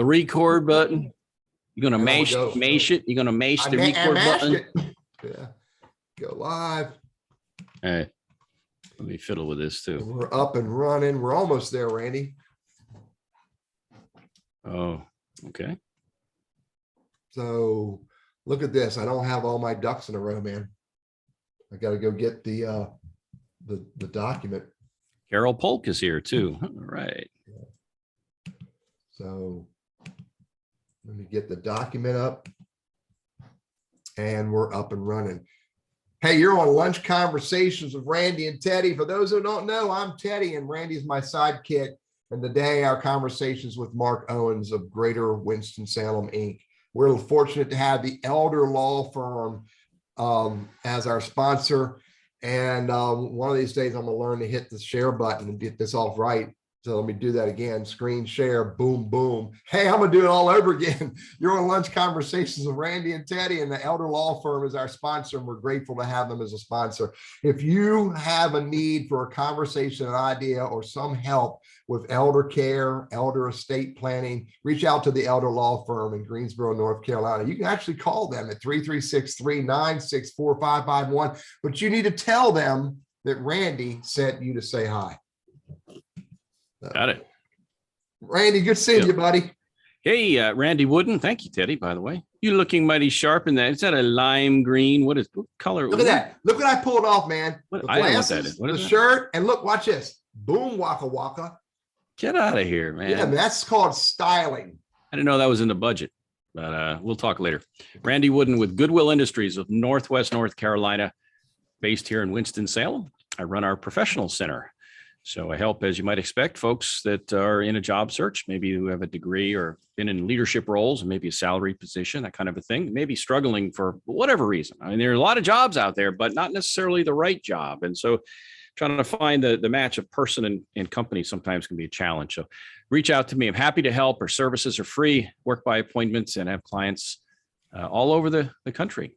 The record button. You're gonna mash it. You're gonna mash the record button. Yeah. Go live. Hey, let me fiddle with this too. We're up and running. We're almost there, Randy. Oh, okay. So look at this. I don't have all my ducks in a row, man. I got to go get the document. Carol Polk is here too. All right. So let me get the document up and we're up and running. Hey, you're on Lunch Conversations with Randy and Teddy. For those who don't know, I'm Teddy and Randy's my sidekick. And today our conversations with Mark Owens of Greater Winston Salem Inc. We're fortunate to have the elder law firm as our sponsor. And one of these days I'm gonna learn to hit the share button and get this off right. So let me do that again. Screen share, boom, boom. Hey, I'm gonna do it all over again. You're on Lunch Conversations with Randy and Teddy, and the Elder Law Firm is our sponsor, and we're grateful to have them as a sponsor. If you have a need for a conversation, an idea, or some help with elder care, elder estate planning, reach out to the Elder Law Firm in Greensboro, North Carolina. You can actually call them at 336-396-4551, but you need to tell them that Randy sent you to say hi. Got it. Randy, good seeing you, buddy. Hey, Randy Wooden. Thank you, Teddy, by the way. You're looking mighty sharp in that. Is that a lime green? What color? Look at that. Look what I pulled off, man. The glasses, the shirt, and look, watch this. Boom, waka waka. Get out of here, man. Yeah, that's called styling. I didn't know that was in the budget, but we'll talk later. Randy Wooden with Goodwill Industries of Northwest North Carolina, based here in Winston-Salem. I run our professional center. So I help, as you might expect, folks that are in a job search, maybe who have a degree or been in leadership roles, and maybe a salary position, that kind of a thing, maybe struggling for whatever reason. I mean, there are a lot of jobs out there, but not necessarily the right job. And so trying to find the match of person and company sometimes can be a challenge. So reach out to me. I'm happy to help. Our services are free, work by appointments, and have clients all over the country,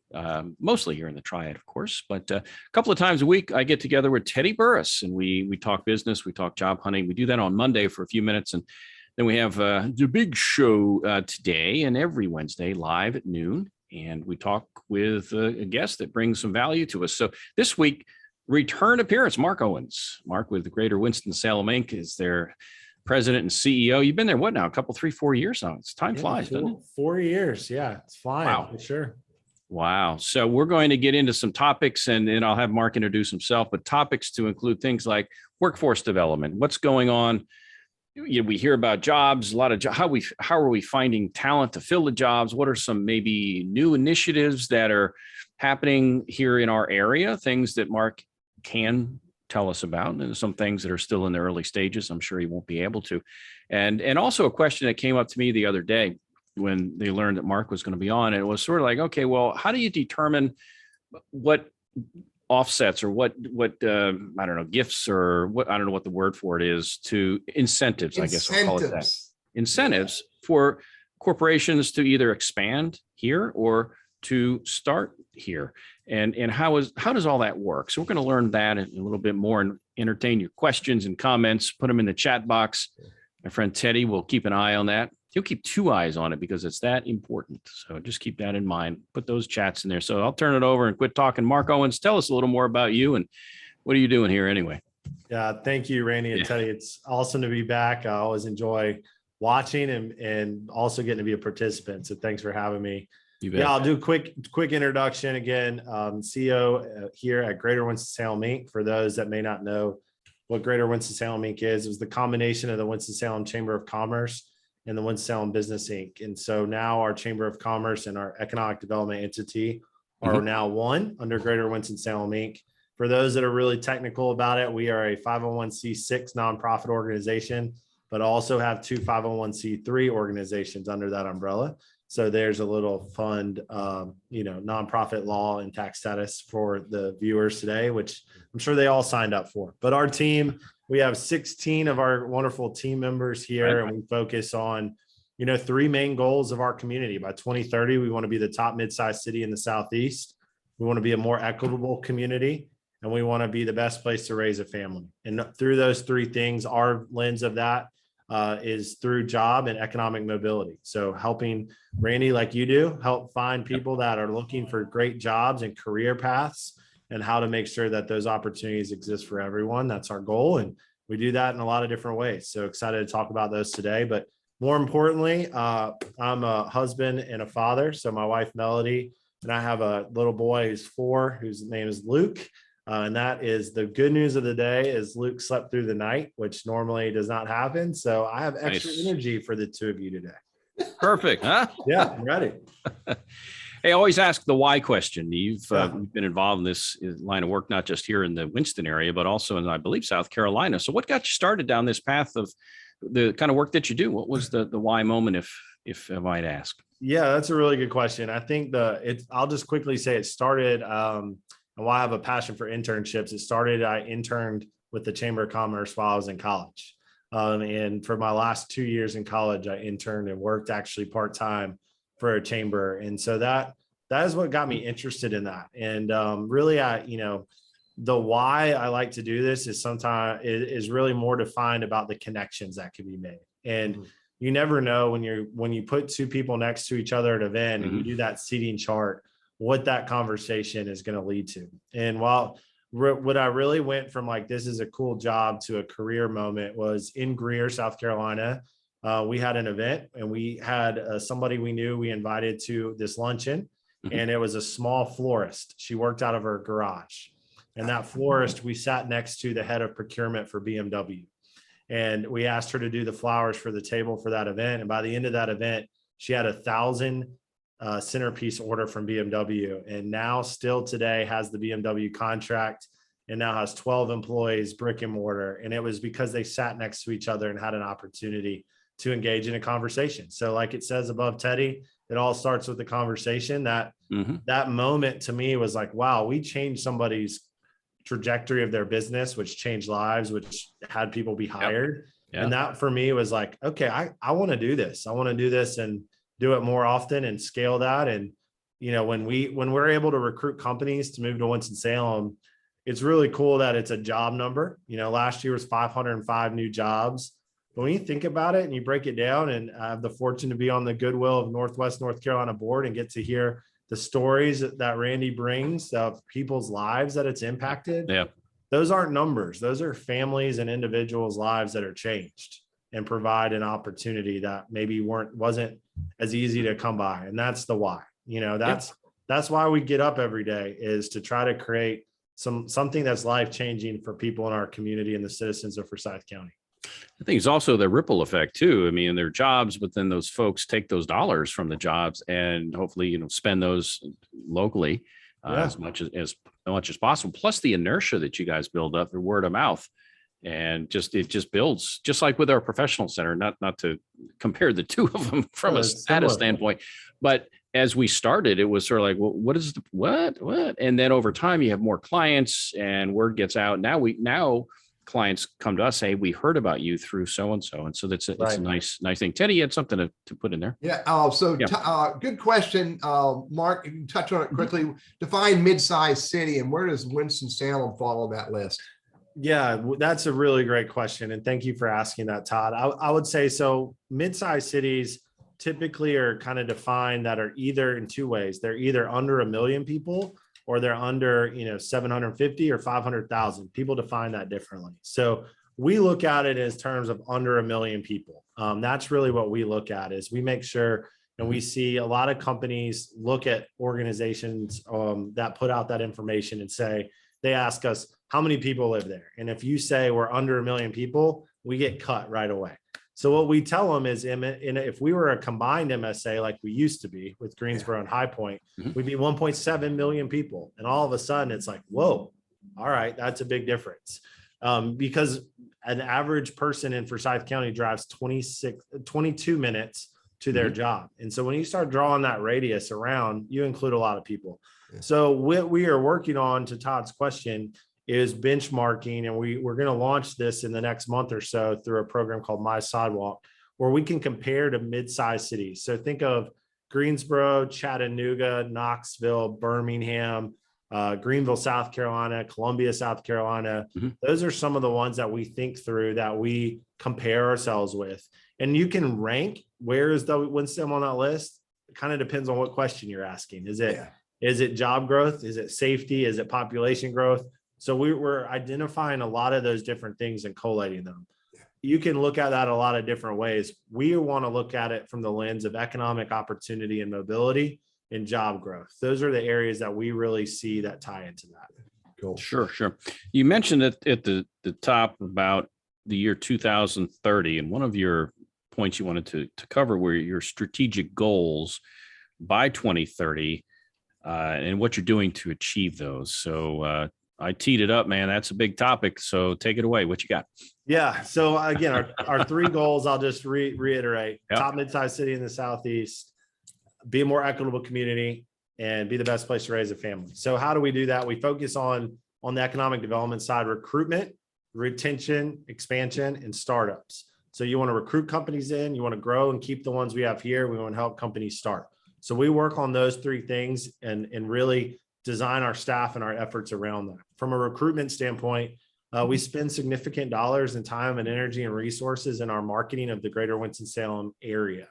mostly here in the Triad, of course. But a couple of times a week, I get together with Teddy Burriss, and we talk business, we talk job hunting. We do that on Monday for a few minutes, and then we have the big show today and every Wednesday live at noon, and we talk with a guest that brings some value to us. So this week, return appearance, Mark Owens. Mark with the Greater Winston Salem Inc. is their president and CEO. You've been there, what now? A couple, 3-4 years now. It's time flies, doesn't it? 4 years. Yeah, it's flying. Wow. For sure. Wow. So we're going to get into some topics, and then I'll have Mark introduce himself, but topics to include things like workforce development. What's going on? We hear about jobs, a lot of how are we finding talent to fill the jobs? What are some maybe new initiatives that are happening here in our area? Things that Mark can tell us about, and some things that are still in the early stages. I'm sure he won't be able to. And also a question that came up to me the other day when they learned that Mark was going to be on, and it was sort of like, okay, well, how do you determine what offsets or what I don't know, gifts or what, I don't know what the word for it is, to incentives, I guess I'll call it that. Incentives for corporations to either expand here or to start here. And how does all that work? So we're going to learn that a little bit more and entertain your questions and comments. Put them in the chat box. My friend Teddy will keep an eye on that. He'll keep 2 eyes on it because it's that important. So just keep that in mind. Put those chats in there. So I'll turn it over and quit talking. Mark Owens, tell us a little more about you and what are you doing here anyway? Yeah, thank you, Randy and Teddy. It's awesome to be back. I always enjoy watching and also getting to be a participant. So thanks for having me. Yeah, I'll do a quick introduction again. CEO here at Greater Winston Salem Inc. For those that may not know what Greater Winston Salem Inc. is, it was the combination of the Winston Salem Chamber of Commerce and the Winston Salem Business Inc. And so now our Chamber of Commerce and our economic development entity are now one under Greater Winston Salem Inc. For those that are really technical about it, we are a 501c6 nonprofit organization, but also have 2 501c3 organizations under that umbrella. So there's a little fund, nonprofit law and tax status for the viewers today, which I'm sure they all signed up for. But our team, we have 16 of our wonderful team members here, and we focus on, 3 main goals of our community. By 2030, we want to be the top mid-sized city in the Southeast. We want to be a more equitable community, and we want to be the best place to raise a family. And through those 3 things, our lens of that is through job and economic mobility. So helping Randy, like you do, help find people that are looking for great jobs and career paths and how to make sure that those opportunities exist for everyone. That's our goal. And we do that in a lot of different ways. So excited to talk about those today. But more importantly, I'm a husband and a father. So my wife, Melody, and I have a little boy who's 4, whose name is Luke. And that is the good news of the day is Luke slept through the night, which normally does not happen. So I have extra energy for the 2 of you today. Perfect. Huh? Yeah, I'm ready. Hey, always ask the why question. You've been involved in this line of work, not just here in the Winston area, but also in, I believe, South Carolina. So what got you started down this path of the kind of work that you do? What was the why moment, if I might ask? Yeah, that's a really good question. I think I'll just quickly say it started, and why I have a passion for internships. It started, I interned with the Chamber of Commerce while I was in college. And for my last 2 years in college, I interned and worked actually part-time for a chamber. And so that is what got me interested in that. And really, the why I like to do this is sometimes is really more defined about the connections that can be made. And you never know when you put 2 people next to each other at an event and you do that seating chart, what that conversation is going to lead to. And what I really went from like, this is a cool job to a career moment was in Greer, South Carolina. We had an event and we had somebody we knew we invited to this luncheon, and it was a small florist. She worked out of her garage, and that florist, we sat next to the head of procurement for BMW, and we asked her to do the flowers for the table for that event. And by the end of that event, she had 1,000 centerpiece order from BMW, and now still today has the BMW contract and now has 12 employees, brick and mortar. And it was because they sat next to each other and had an opportunity to engage in a conversation. So like it says above, Teddy, it all starts with the conversation. That moment to me was like, wow, we changed somebody's trajectory of their business, which changed lives, which had people be hired. Yep. And that for me was like, okay, I want to do this. I want to do this and do it more often and scale that. And, when we're able to recruit companies to move to Winston-Salem, it's really cool that it's a job number. Last year was 505 new jobs. But when you think about it and you break it down, and I have the fortune to be on the Goodwill of Northwest North Carolina board and get to hear the stories that Randy brings of people's lives that it's impacted. Yeah. Those aren't numbers. Those are families and individuals' lives that are changed and provide an opportunity that maybe wasn't as easy to come by. And that's the why. That's why we get up every day, is to try to create something that's life-changing for people in our community and the citizens of Forsyth County. I think it's also the ripple effect too. I mean, their jobs, but then those folks take those dollars from the jobs and hopefully, spend those locally as much as possible. Plus the inertia that you guys build up through word of mouth, and it just builds, just like with our professional center. Not to compare the 2 of them from a status standpoint, but as we started, it was sort of like, well, what is what? And then over time, you have more clients, and word gets out. Now clients come to us, say, we heard about you through so-and-so. And so it's a nice thing. Teddy, you had something to put in there. Yeah. Good question. Mark, you can touch on it quickly. Define mid-sized city, and where does Winston-Salem fall on that list? Yeah, that's a really great question. And thank you for asking that, Todd. I would say, so mid-sized cities typically are kind of defined that are either in 2 ways. They're either under 1 million people, or they're under, 750 or 500,000. People define that differently. So we look at it as terms of under 1 million people. That's really what we look at, is we make sure, and we see a lot of companies look at organizations that put out that information and say, they ask us, how many people live there? And if you say we're under 1 million people, we get cut right away. So what we tell them is, if we were a combined MSA like we used to be with Greensboro and High Point, we'd be 1.7 million people. And all of a sudden it's like, whoa, all right, that's a big difference. Because an average person in Forsyth County drives 22 minutes to their job. And so when you start drawing that radius around, you include a lot of people. So what we are working on, to Todd's question, is benchmarking, and we're going to launch this in the next month or so through a program called My Sidewalk, where we can compare to mid-sized cities. So think of Greensboro, Chattanooga, Knoxville, Birmingham, Greenville, South Carolina, Columbia, South Carolina. Those are some of the ones that we think through, that we compare ourselves with. And you can rank, where is the Winston on that list? It kind of depends on what question you're asking. Is it job growth? Is it safety? Is it population growth? So we're identifying a lot of those different things and collating them. You can look at that a lot of different ways. We want to look at it from the lens of economic opportunity and mobility and job growth. Those are the areas that we really see that tie into that. Cool. Sure. You mentioned at the top about the year 2030, and one of your points you wanted to cover were your strategic goals by 2030 and what you're doing to achieve those. So I teed it up, man. That's a big topic. So take it away. What you got? Yeah. So again, our three goals, I'll just reiterate. Yep. Top mid-sized city in the Southeast, be a more equitable community, and be the best place to raise a family. So how do we do that? We focus on the economic development side, recruitment, retention, expansion, and startups. So you want to recruit companies in, you want to grow and keep the ones we have here. We want to help companies start. So we work on those three things and really design our staff and our efforts around that. From a recruitment standpoint, we spend significant dollars and time and energy and resources in our marketing of the Greater Winston-Salem area.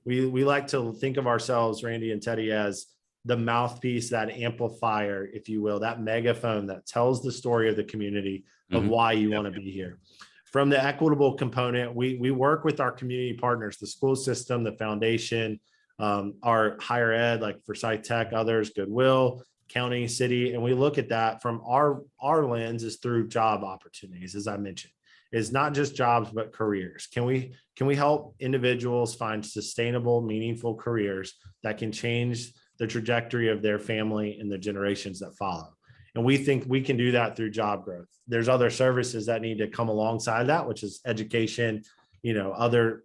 We like to think of ourselves, Randy and Teddy, as the mouthpiece, that amplifier, if you will, that megaphone that tells the story of the community of why you want to be here. From the equitable component, we work with our community partners, the school system, the foundation, our higher ed, like Forsyth Tech, others, Goodwill, county, city, and we look at that from our lens is through job opportunities, as I mentioned. It's not just jobs, but careers. Can we help individuals find sustainable, meaningful careers that can change the trajectory of their family and the generations that follow? And we think we can do that through job growth. There's other services that need to come alongside that, which is education, other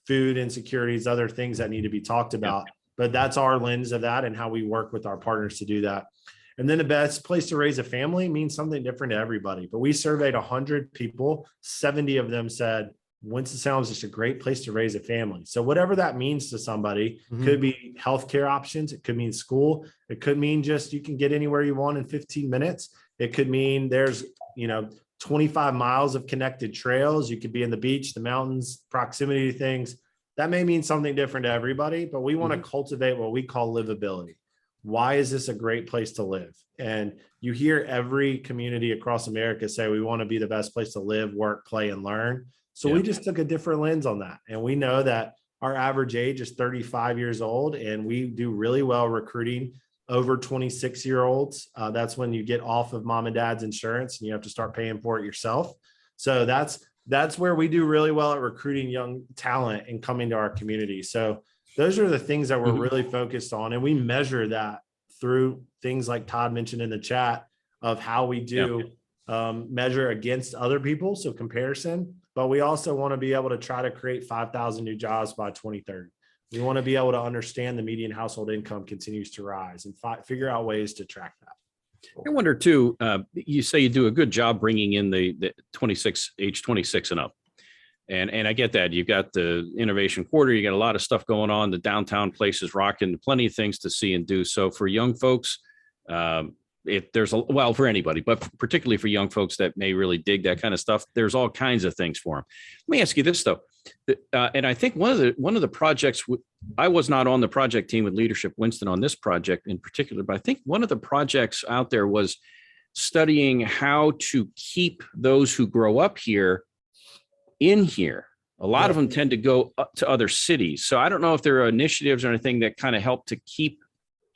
food insecurities, other things that need to be talked about. But that's our lens of that and how we work with our partners to do that. And then the best place to raise a family means something different to everybody. But we surveyed 100 people, 70 of them said, Winston-Salem is just a great place to raise a family. So whatever that means to somebody, could be healthcare options. It could mean school. It could mean just you can get anywhere you want in 15 minutes. It could mean there's, 25 miles of connected trails. You could be in the beach, the mountains, proximity to things. That may mean something different to everybody, but we want to cultivate what we call livability. Why is this a great place to live? And you hear every community across America say, we want to be the best place to live, work, play, and learn. So we just took a different lens on that. And we know that our average age is 35 years old, and we do really well recruiting over 26-year-olds. That's when you get off of mom and dad's insurance and you have to start paying for it yourself. So that's where we do really well at recruiting young talent and coming to our community. So those are the things that we're really focused on. And we measure that through things like Todd mentioned in the chat of how we do measure against other people. So comparison, but we also want to be able to try to create 5,000 new jobs by 2030. We want to be able to understand the median household income continues to rise and figure out ways to track that. I wonder too, you say you do a good job bringing in the age 26 and up. And I get that. You've got the innovation quarter, you got a lot of stuff going on. The downtown place is rocking, plenty of things to see and do. So for young folks, for anybody, but particularly for young folks that may really dig that kind of stuff, there's all kinds of things for them. Let me ask you this though. And I think one of the projects, I was not on the project team with Leadership Winston on this project in particular, but I think one of the projects out there was studying how to keep those who grow up here in here. A lot of them tend to go up to other cities. So I don't know if there are initiatives or anything that kind of help to keep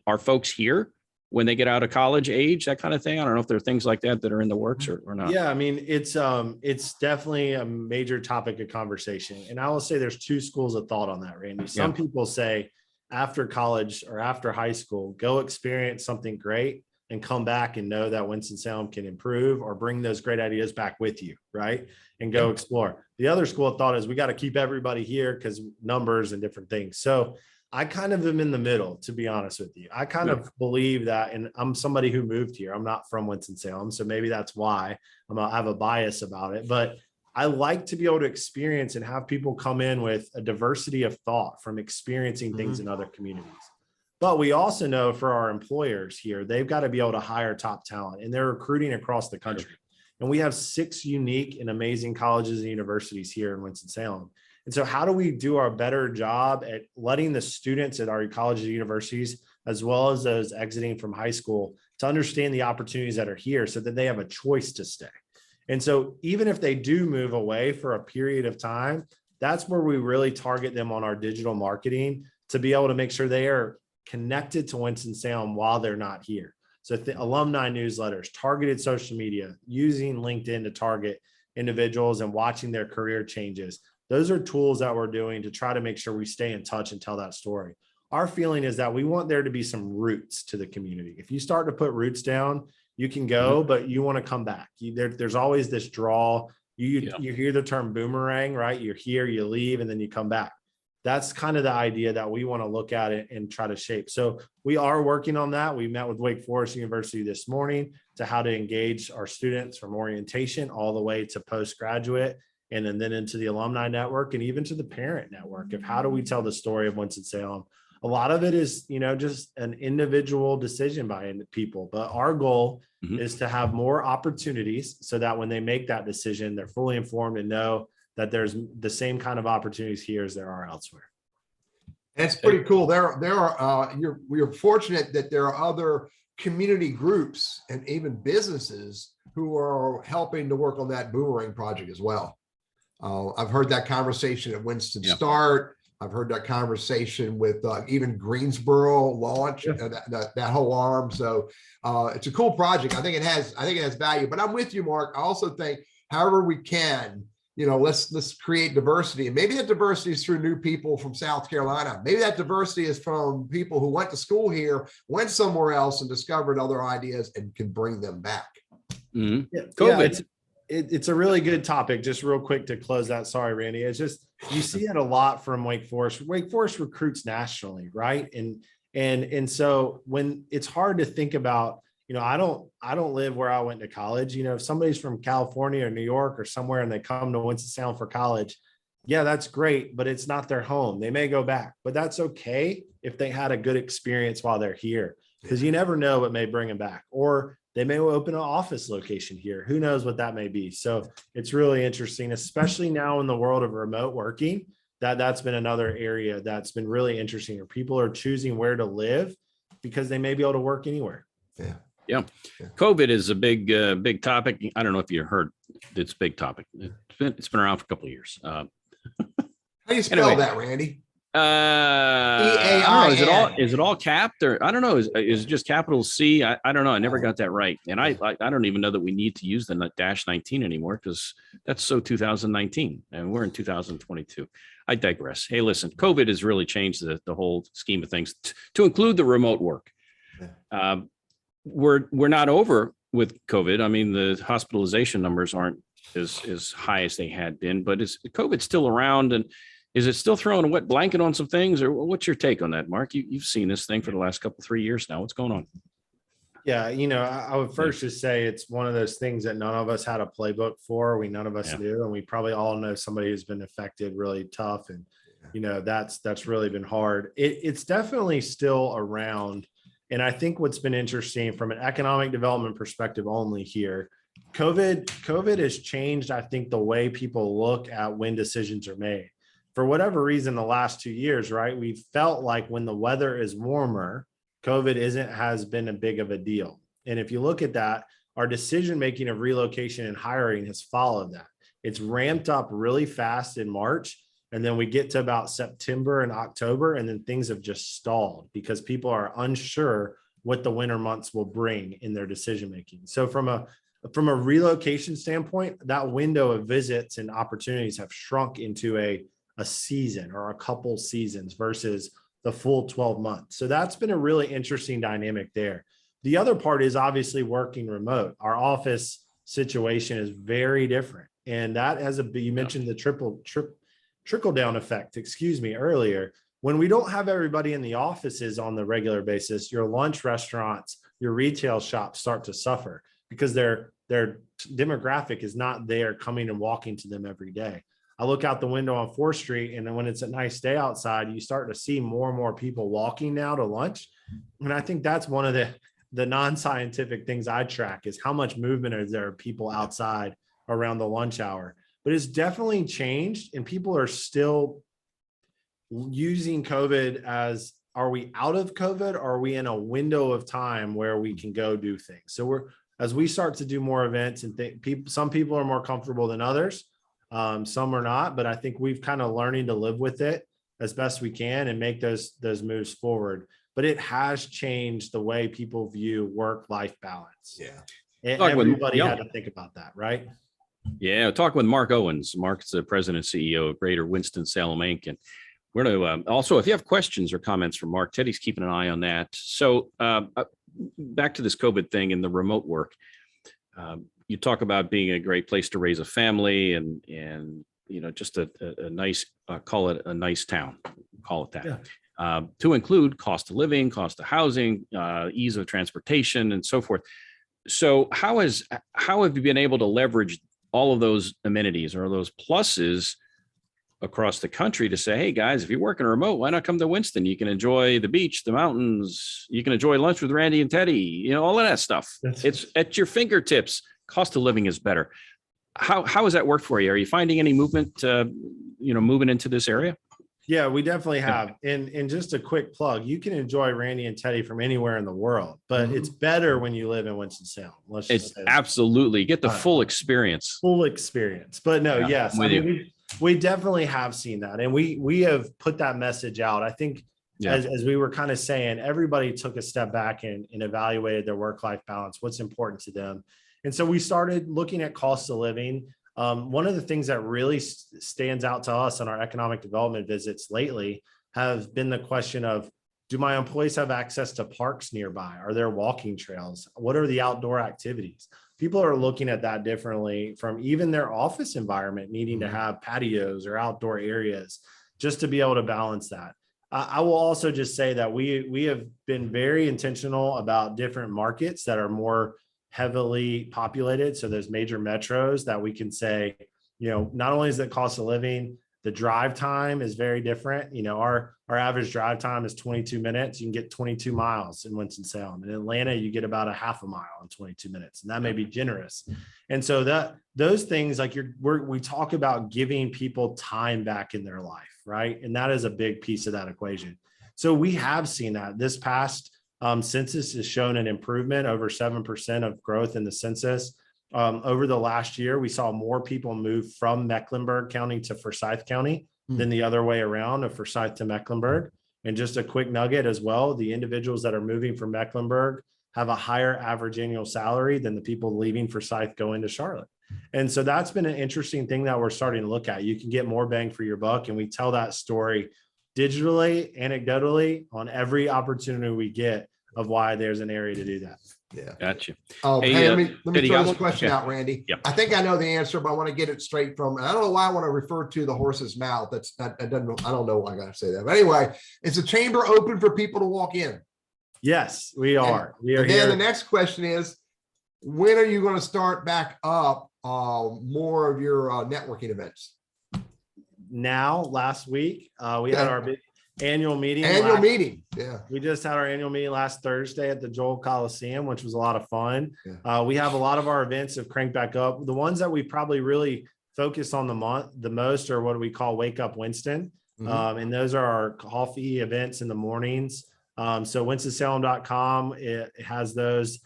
our folks here when they get out of college age, that kind of thing. I don't know if there are things like that are in the works or not. Yeah, I mean, it's definitely a major topic of conversation. And I will say there's two schools of thought on that, Randy. Some people say after college or after high school, go experience something great and come back and know that Winston-Salem can improve or bring those great ideas back with you, right? And go explore. The other school of thought is we got to keep everybody here because numbers and different things. So I kind of am in the middle, to be honest with you. I kind of believe that, and I'm somebody who moved here. I'm not from Winston-Salem, so maybe that's why I have a bias about it. But I like to be able to experience and have people come in with a diversity of thought from experiencing things in other communities. But we also know for our employers here, they've got to be able to hire top talent, and they're recruiting across the country. And we have 6 unique and amazing colleges and universities here in Winston-Salem. And so how do we do our better job at letting the students at our colleges and universities, as well as those exiting from high school, to understand the opportunities that are here so that they have a choice to stay? And so even if they do move away for a period of time, that's where we really target them on our digital marketing to be able to make sure they are connected to Winston-Salem while they're not here. So the alumni newsletters, targeted social media, using LinkedIn to target individuals and watching their career changes. Those are tools that we're doing to try to make sure we stay in touch and tell that story. Our feeling is that we want there to be some roots to the community. If you start to put roots down, you can go, but you want to come back. There's always this draw. You hear the term boomerang, right? You're here, you leave, and then you come back. That's kind of the idea that we want to look at it and try to shape. So we are working on that. We met with Wake Forest University this morning to how to engage our students from orientation all the way to postgraduate, and then into the alumni network and even to the parent network of how do we tell the story of Winston-Salem. A lot of it is, just an individual decision by people, but our goal is to have more opportunities so that when they make that decision, they're fully informed and know that there's the same kind of opportunities here as there are elsewhere. That's pretty cool. We're fortunate that there are other community groups and even businesses who are helping to work on that boomerang project as well. I've heard that conversation at Winston Start. I've heard that conversation with even Greensboro launch that whole arm. So it's a cool project. I think it has value. But I'm with you, Mark. I also think, however we can, let's create diversity. And maybe that diversity is through new people from South Carolina. Maybe that diversity is from people who went to school here, went somewhere else and discovered other ideas and can bring them back. COVID. It's a really good topic. Just real quick to close that. Sorry, Randy. It's just, you see it a lot from Wake Forest. Wake Forest recruits nationally, right? And so when it's hard to think about, I don't live where I went to college. If somebody's from California or New York or somewhere and they come to Winston-Salem for college, yeah, that's great, but it's not their home. They may go back, but that's okay if they had a good experience while they're here, because you never know what may bring them back. Or they may open an office location here. Who knows what that may be? So it's really interesting, especially now in the world of remote working, that's been another area that's been really interesting, where people are choosing where to live because they may be able to work anywhere. Yeah. COVID is a big topic. I don't know if you heard, it's a big topic. It's been around for a couple of years. How do you spell that, Randy? I don't know. Is it all capped, or I don't know? Is it just capital C? I don't know. I never got that right. And I don't even know that we need to use the -19 anymore, because that's so 2019 and we're in 2022. I digress. Hey, listen, COVID has really changed the whole scheme of things to include the remote work. We're not over with COVID. I mean, the hospitalization numbers aren't as high as they had been, but is COVID still around, and is it still throwing a wet blanket on some things, or what's your take on that, Mark? You've seen this thing for the last 3 years now. What's going on? Yeah, I would first just say it's one of those things that none of us had a playbook for. None of us do, and we probably all know somebody who's been affected really tough, and that's really been hard. It's definitely still around, and I think what's been interesting from an economic development perspective only here, COVID has changed, I think, the way people look at when decisions are made. For whatever reason, the last 2 years, right, we felt like when the weather is warmer, COVID has been a big of a deal. And if you look at that, our decision-making of relocation and hiring has followed that. It's ramped up really fast in March. And then we get to about September and October, and then things have just stalled because people are unsure what the winter months will bring in their decision-making. So from a relocation standpoint, that window of visits and opportunities have shrunk into a season or a couple seasons versus the full 12 months. So that's been a really interesting dynamic there. The other part is obviously working remote. Our office situation is very different. And that has you mentioned the trickle down effect, earlier. When we don't have everybody in the offices on the regular basis, your lunch restaurants, your retail shops start to suffer because their demographic is not there coming and walking to them every day. I look out the window on 4th Street, and then when it's a nice day outside, you start to see more and more people walking now to lunch. And I think that's one of the non-scientific things I track is how much movement is there of people outside around the lunch hour. But it's definitely changed, and people are still using COVID as, are we out of COVID, or are we in a window of time where we can go do things? So as we start to do more events, and some people are more comfortable than others. Some are not, but I think we've kind of learning to live with it as best we can and make those moves forward. But it has changed the way people view work-life balance. Yeah. And everybody had to think about that, right? Yeah. Talk with Mark Owens. Mark's the president and CEO of Greater Winston Salem Inc. And we're going to also, if you have questions or comments from Mark, Teddy's keeping an eye on that. So back to this COVID thing and the remote work. You talk about being a great place to raise a family and just a nice, call it a nice town, call it that. Yeah. To include cost of living, cost of housing, ease of transportation, and so forth. So how have you been able to leverage all of those amenities or those pluses across the country to say, hey guys, if you're working remote, why not come to Winston? You can enjoy the beach, the mountains, you can enjoy lunch with Randy and Teddy, all of that stuff. It's at your fingertips. Cost of living is better. How has that worked for you? Are you finding any movement, moving into this area? Yeah, we definitely have. And just a quick plug, you can enjoy Randy and Teddy from anywhere in the world, but it's better when you live in Winston-Salem. It's absolutely get the full experience. But no, yes, we definitely have seen that. And we have put that message out. I think as we were kind of saying, everybody took a step back and evaluated their work-life balance, what's important to them. And so we started looking at cost of living. One of the things that really stands out to us on our economic development visits lately have been the question of, do my employees have access to parks nearby? Are there walking trails? What are the outdoor activities? People are looking at that differently from even their office environment, needing to have patios or outdoor areas just to be able to balance that. I will also just say that we have been very intentional about different markets that are more heavily populated. So there's major metros that we can say, not only is the cost of living, the drive time is very different. Our average drive time is 22 minutes. You can get 22 miles in Winston-Salem. In Atlanta, you get about a half a mile in 22 minutes, and that may be generous. And so those things, like we talk about giving people time back in their life, right? And that is a big piece of that equation. So we have seen that this past census has shown an improvement, over 7% of growth in the census. Over the last year, we saw more people move from Mecklenburg County to Forsyth County than the other way around, of Forsyth to Mecklenburg. And just a quick nugget as well, the individuals that are moving from Mecklenburg have a higher average annual salary than the people leaving Forsyth going to Charlotte. And so that's been an interesting thing that we're starting to look at. You can get more bang for your buck, and we tell that story digitally, anecdotally, on every opportunity we get of why there's an area to do that. Yeah. Gotcha. Hey, let me throw this question out, Randy. Yep. I think I know the answer, but I want to get it straight from, I don't know why I want to refer to the horse's mouth. I don't know why I got to say that. But anyway, is the chamber open for people to walk in? Yes, we are. And then the next question is, when are you going to start back up more of your networking events? Last week, we had our big annual meeting. Yeah. We just had our annual meeting last Thursday at the Joel Coliseum, which was a lot of fun. Yeah. We have a lot of our events have cranked back up. The ones that we probably really focused on the most are what we call Wake Up Winston. And those are our coffee events in the mornings. So winstonsalem.com, it has those.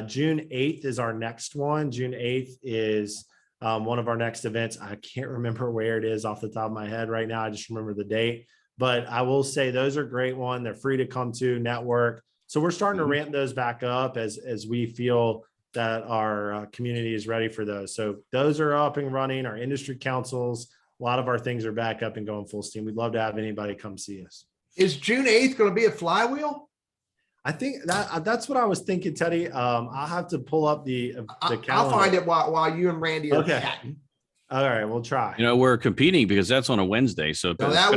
June 8th is our next one. June 8th is one of our next events. I can't remember where it is off the top of my head right now. I just remember the date. But I will say those are great one. They're free to come to, network. So we're starting to ramp those back up as we feel that our community is ready for those. So those are up and running. Our industry councils, a lot of our things are back up and going full steam. We'd love to have anybody come see us. Is June 8th going to be a flywheel? I think that's what I was thinking, Teddy. I'll have to pull up the calendar. I'll find it while you and Randy are chatting. All right, we'll try. We're competing because that's on a Wednesday, so that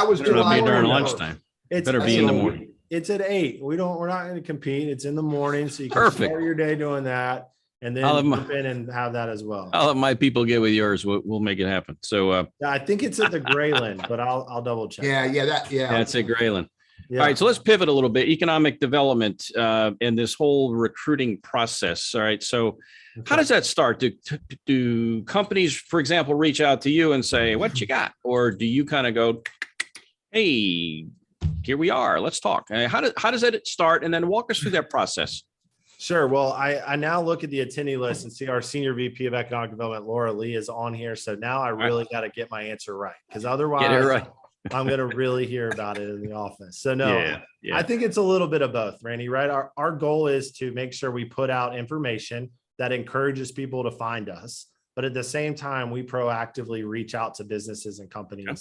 was July during lunchtime. It better be in the morning. It's at 8. We're not going to compete. It's in the morning, so you can start your day doing that. and then jump in and have that as well. I'll let my people get with yours. We'll make it happen. So I think it's at the Grayland, but I'll double check. That's at Grayland. Yeah. All right, so let's pivot a little bit. Economic development and this whole recruiting process. All right, so how does that start? Do companies, for example, reach out to you and say, "What you got?" Or do you kind of go, "Hey, here we are. Let's talk." How does that start? And then walk us through that process. Sure. Well, I now look at the attendee list and see our senior VP of economic development, Laura Lee, is on here. So now I really got to get my answer right, because otherwise I'm going to really hear about it in the office. So no, I think it's a little bit of both, Randy, right? Our goal is to make sure we put out information that encourages people to find us, but at the same time, we proactively reach out to businesses and companies. Okay.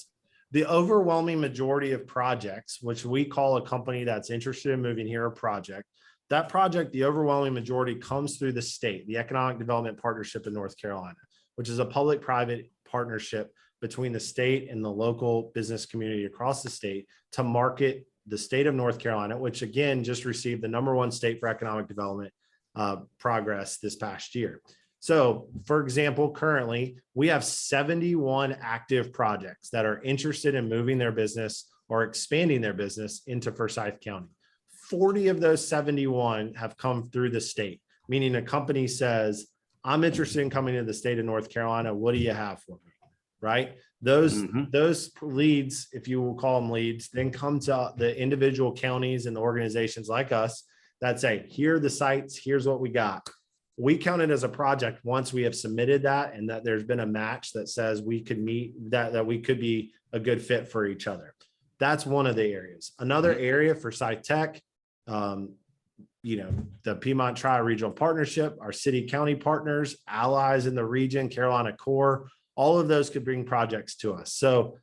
The overwhelming majority of projects, which we call a company that's interested in moving here, a project, that project, the overwhelming majority comes through the state, the Economic Development Partnership in North Carolina, which is a public-private partnership between the state and the local business community across the state to market the state of North Carolina, which again, just received the #1 state for economic development progress this past year. So for example, currently we have 71 active projects that are interested in moving their business or expanding their business into Forsyth County. 40 of those 71 have come through the state, meaning a company says, "I'm interested in coming to the state of North Carolina. What do you have for me?" Right? Those leads, if you will call them leads, then come to the individual counties and the organizations like us that say, "Here are the sites, here's what we got." We count it as a project once we have submitted that and that there's been a match that says we could meet that we could be a good fit for each other. That's one of the areas. Another area for Sci Tech, the Piedmont Tri-Regional Partnership, our city county partners, allies in the region, Carolina Core, all of those could bring projects to us. So,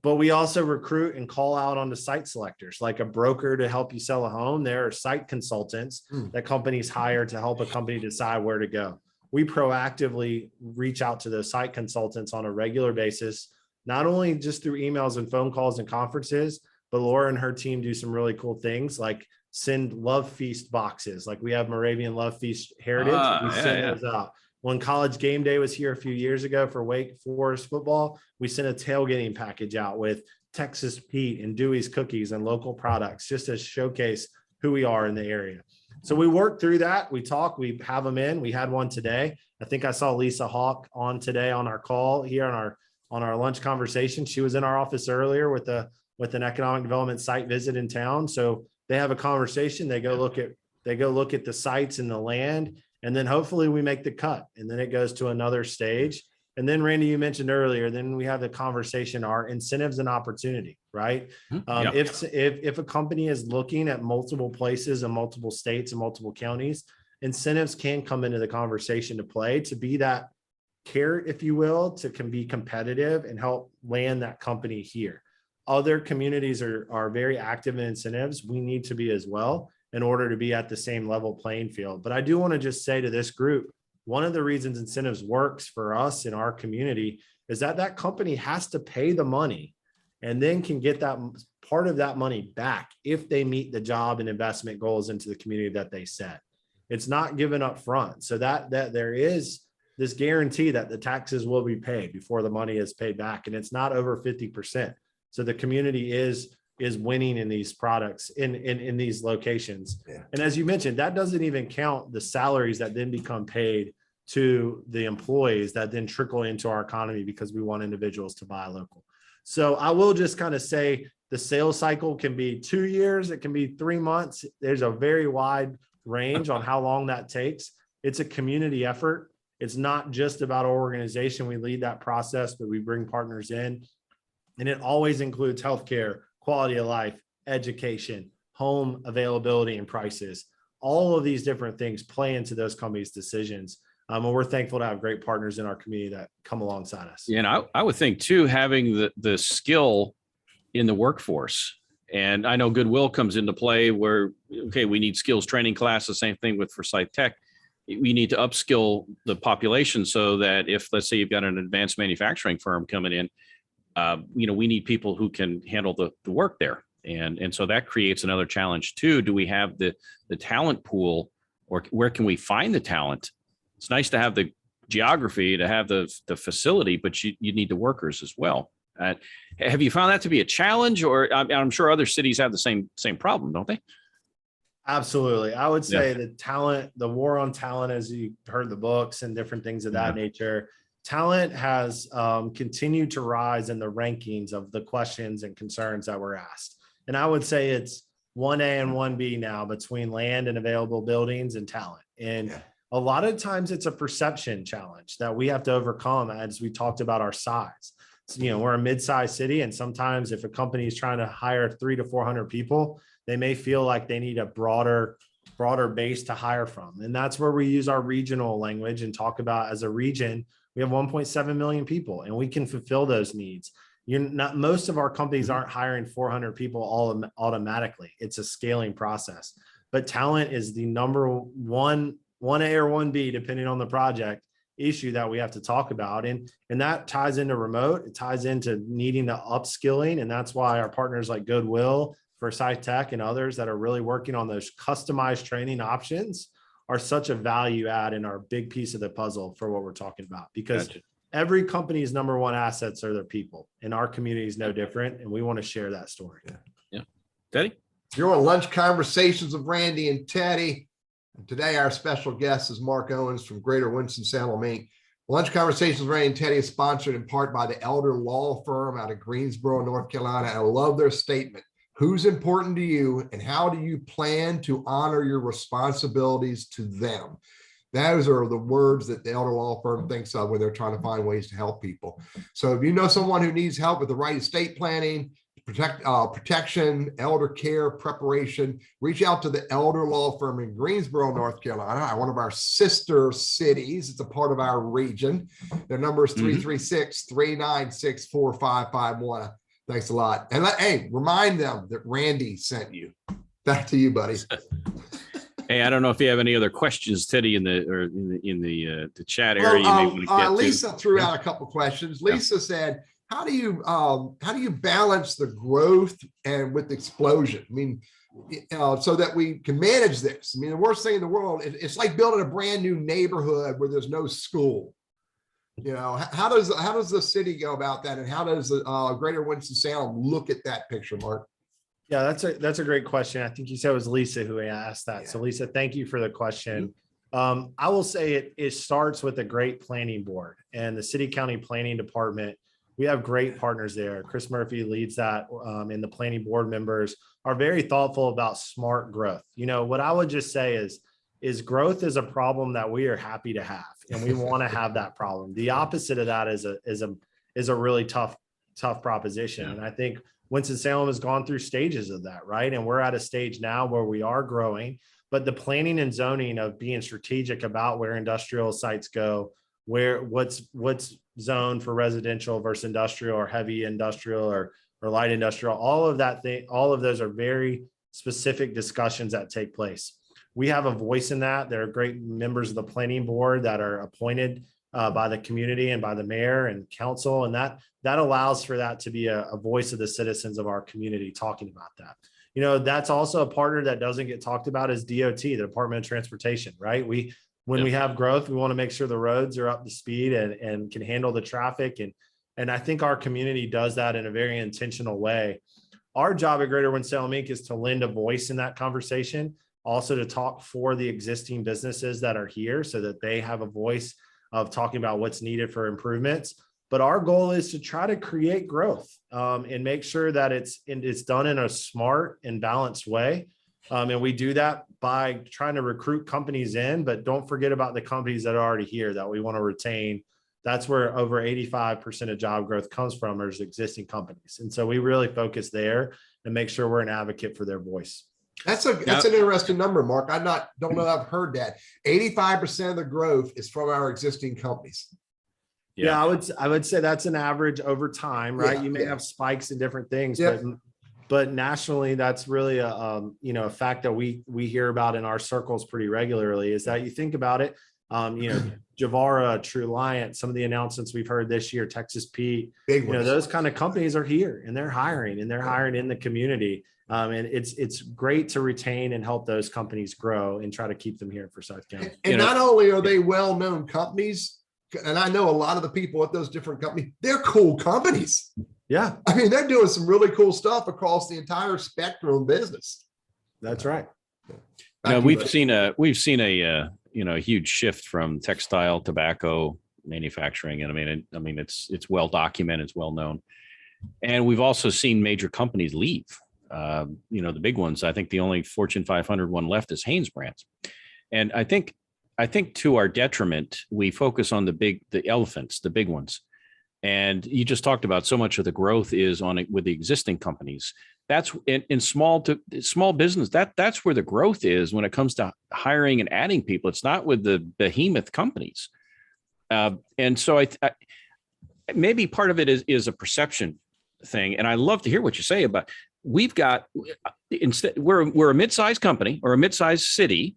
but we also recruit and call out on the site selectors, like a broker to help you sell a home. There are site consultants that companies hire to help a company decide where to go. We proactively reach out to those site consultants on a regular basis, not only just through emails and phone calls and conferences, but Laura and her team do some really cool things like send Love Feast boxes. Like we have Moravian Love Feast Heritage. We send those out. When College Game Day was here a few years ago for Wake Forest football, we sent a tailgating package out with Texas Pete and Dewey's cookies and local products just to showcase who we are in the area. So we work through that. We talk, we have them in. We had one today. I think I saw Lisa Hawk on today on our call here on our lunch conversation. She was in our office earlier with an economic development site visit in town. So they have a conversation. They go look at the sites and the land. And then hopefully we make the cut, and then it goes to another stage. And then Randy, you mentioned earlier, then we have the conversation, our incentives and opportunity, right? If a company is looking at multiple places and multiple states and multiple counties, incentives can come into the conversation to play, to be that carrot, if you will, can be competitive and help land that company here. Other communities are very active in incentives. We need to be as well, in order to be at the same level playing field. But I do want to just say to this group, one of the reasons incentives works for us in our community is that company has to pay the money and then can get that part of that money back if they meet the job and investment goals into the community that they set. It's not given up front. So that there is this guarantee that the taxes will be paid before the money is paid back. And it's not over 50%. So the community is winning in these products in these locations. Yeah. And as you mentioned, that doesn't even count the salaries that then become paid to the employees that then trickle into our economy because we want individuals to buy local. So I will just kind of say the sales cycle can be 2 years. It can be 3 months. There's a very wide range on how long that takes. It's a community effort. It's not just about our organization. We lead that process, but we bring partners in, and it always includes healthcare, quality of life, education, home availability and prices. All of these different things play into those companies' decisions. And we're thankful to have great partners in our community that come alongside us. Yeah, and I would think too, having the skill in the workforce. And I know goodwill comes into play where, okay, we need skills training classes, same thing with Forsyth Tech. We need to upskill the population so that if, let's say you've got an advanced manufacturing firm coming in, we need people who can handle the work there. And so that creates another challenge too. Do we have the talent pool, or where can we find the talent it's nice to have the geography, to have the facility, but you need the workers as well. Have you found that to be a challenge, or I'm sure other cities have the same problem, don't they? Absolutely. I would say the war on talent, as you heard the books and different things of that nature, talent has continued to rise in the rankings of the questions and concerns that were asked. And I would say it's 1A and 1B now between land and available buildings and talent. And a lot of times it's a perception challenge that we have to overcome as we talked about our size. So, we're a mid-sized city, and sometimes if a company is trying to hire 300 to 400 people, they may feel like they need a broader base to hire from. And that's where we use our regional language and talk about, as a region, we have 1.7 million people, and we can fulfill those needs. Most of our companies aren't hiring 400 people all automatically. It's a scaling process, but talent is the number 1A or 1B, depending on the project, issue that we have to talk about. And that ties into remote, it ties into needing the upskilling. And that's why our partners like Goodwill, Forsyth Tech, and others that are really working on those customized training options are such a value add in our big piece of the puzzle for what we're talking about, because every company's number one assets are their people, and our community is no different. And we want to share that story. Yeah. Teddy? You're on Lunch Conversations with Randy and Teddy. And today, our special guest is Mark Owens from Greater Winston Salem Inc. Lunch Conversations with Randy and Teddy is sponsored in part by the Elder Law Firm out of Greensboro, North Carolina. I love their statement. Who's important to you, and how do you plan to honor your responsibilities to them? Those are the words that the Elder Law Firm thinks of when they're trying to find ways to help people. So if you know someone who needs help with the right estate planning, protection, elder care, preparation, reach out to the Elder Law Firm in Greensboro, North Carolina, one of our sister cities. It's a part of our region. Their number is 336-396-4551. Thanks a lot. And hey, remind them that Randy sent you. Back to you, buddy. Hey, I don't know if you have any other questions, Teddy, in the chat area. Lisa threw out a couple questions. Lisa said, how do you balance the growth and with explosion? I mean, so that we can manage this. I mean, the worst thing in the world, it's like building a brand new neighborhood where there's no school. How does the city go about that, and how does the Greater Winston-Salem look at that picture, Mark? Yeah, that's a great question. I think you said it was Lisa who asked that. Yeah. So Lisa, thank you for the question. I will say it starts with a great planning board, and the city county planning department. We have great partners there. Chris Murphy leads that, and the planning board members are very thoughtful about smart growth. What I would just say is growth is a problem that we are happy to have, and we want to have that problem. The opposite of that is a really tough proposition. Yeah. And I think Winston-Salem has gone through stages of that, right? And we're at a stage now where we are growing, but the planning and zoning of being strategic about where industrial sites go, what's zoned for residential versus industrial, or heavy industrial or light industrial, all of those are very specific discussions that take place. We have a voice in that. There are great members of the planning board that are appointed by the community and by the mayor and council. And that allows for that to be a voice of the citizens of our community talking about that. That's also a partner that doesn't get talked about is DOT, the Department of Transportation, right? When we have growth, we want to make sure the roads are up to speed and can handle the traffic. And I think our community does that in a very intentional way. Our job at Greater Winston Salem Inc. is to lend a voice in that conversation, also to talk for the existing businesses that are here so that they have a voice of talking about what's needed for improvements. But our goal is to try to create growth and make sure that it's done in a smart and balanced way. And we do that by trying to recruit companies in, but don't forget about the companies that are already here that we want to retain. That's where over 85% of job growth comes from, is existing companies. And so we really focus there and make sure we're an advocate for their voice. That's an interesting number, Mark. Don't know I've heard that. 85% of the growth is from our existing companies. Yeah, I would say that's an average over time, right? You may have spikes in different things, but nationally, that's really a fact that we hear about in our circles pretty regularly. Is that you think about it, Javara, Truliant, some of the announcements we've heard this year, Texas Pete, Big ones. those kind of companies are here and they're hiring in the community. And it's great to retain and help those companies grow and try to keep them here for Forsyth County. And not only are they well-known companies, and I know a lot of the people at those different companies, they're cool companies. Yeah. I mean, they're doing some really cool stuff across the entire spectrum of business. That's right. We've seen a huge shift from textile, tobacco manufacturing. And I mean, it's well documented, it's well known. And we've also seen major companies leave. The big ones. I think the only Fortune 500 one left is Hanesbrands. And I think to our detriment, we focus on the elephants, the big ones. And you just talked about so much of the growth is on it with the existing companies. That's in small business. That's where the growth is when it comes to hiring and adding people. It's not with the behemoth companies. And so I maybe part of it is a perception thing. And I love to hear what you say about. We're a mid-sized company or a mid-sized city.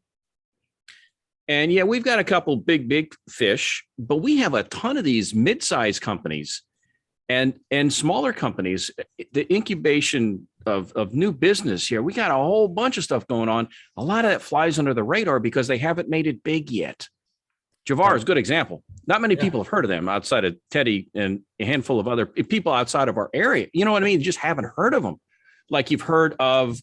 And yeah, we've got a couple big fish, but we have a ton of these mid-sized companies and smaller companies. The incubation of new business here, we got a whole bunch of stuff going on. A lot of that flies under the radar because they haven't made it big yet. Javara is a good example. Not many people have heard of them outside of Teddy and a handful of other people outside of our area. You know what I mean? Just haven't heard of them. Like you've heard of,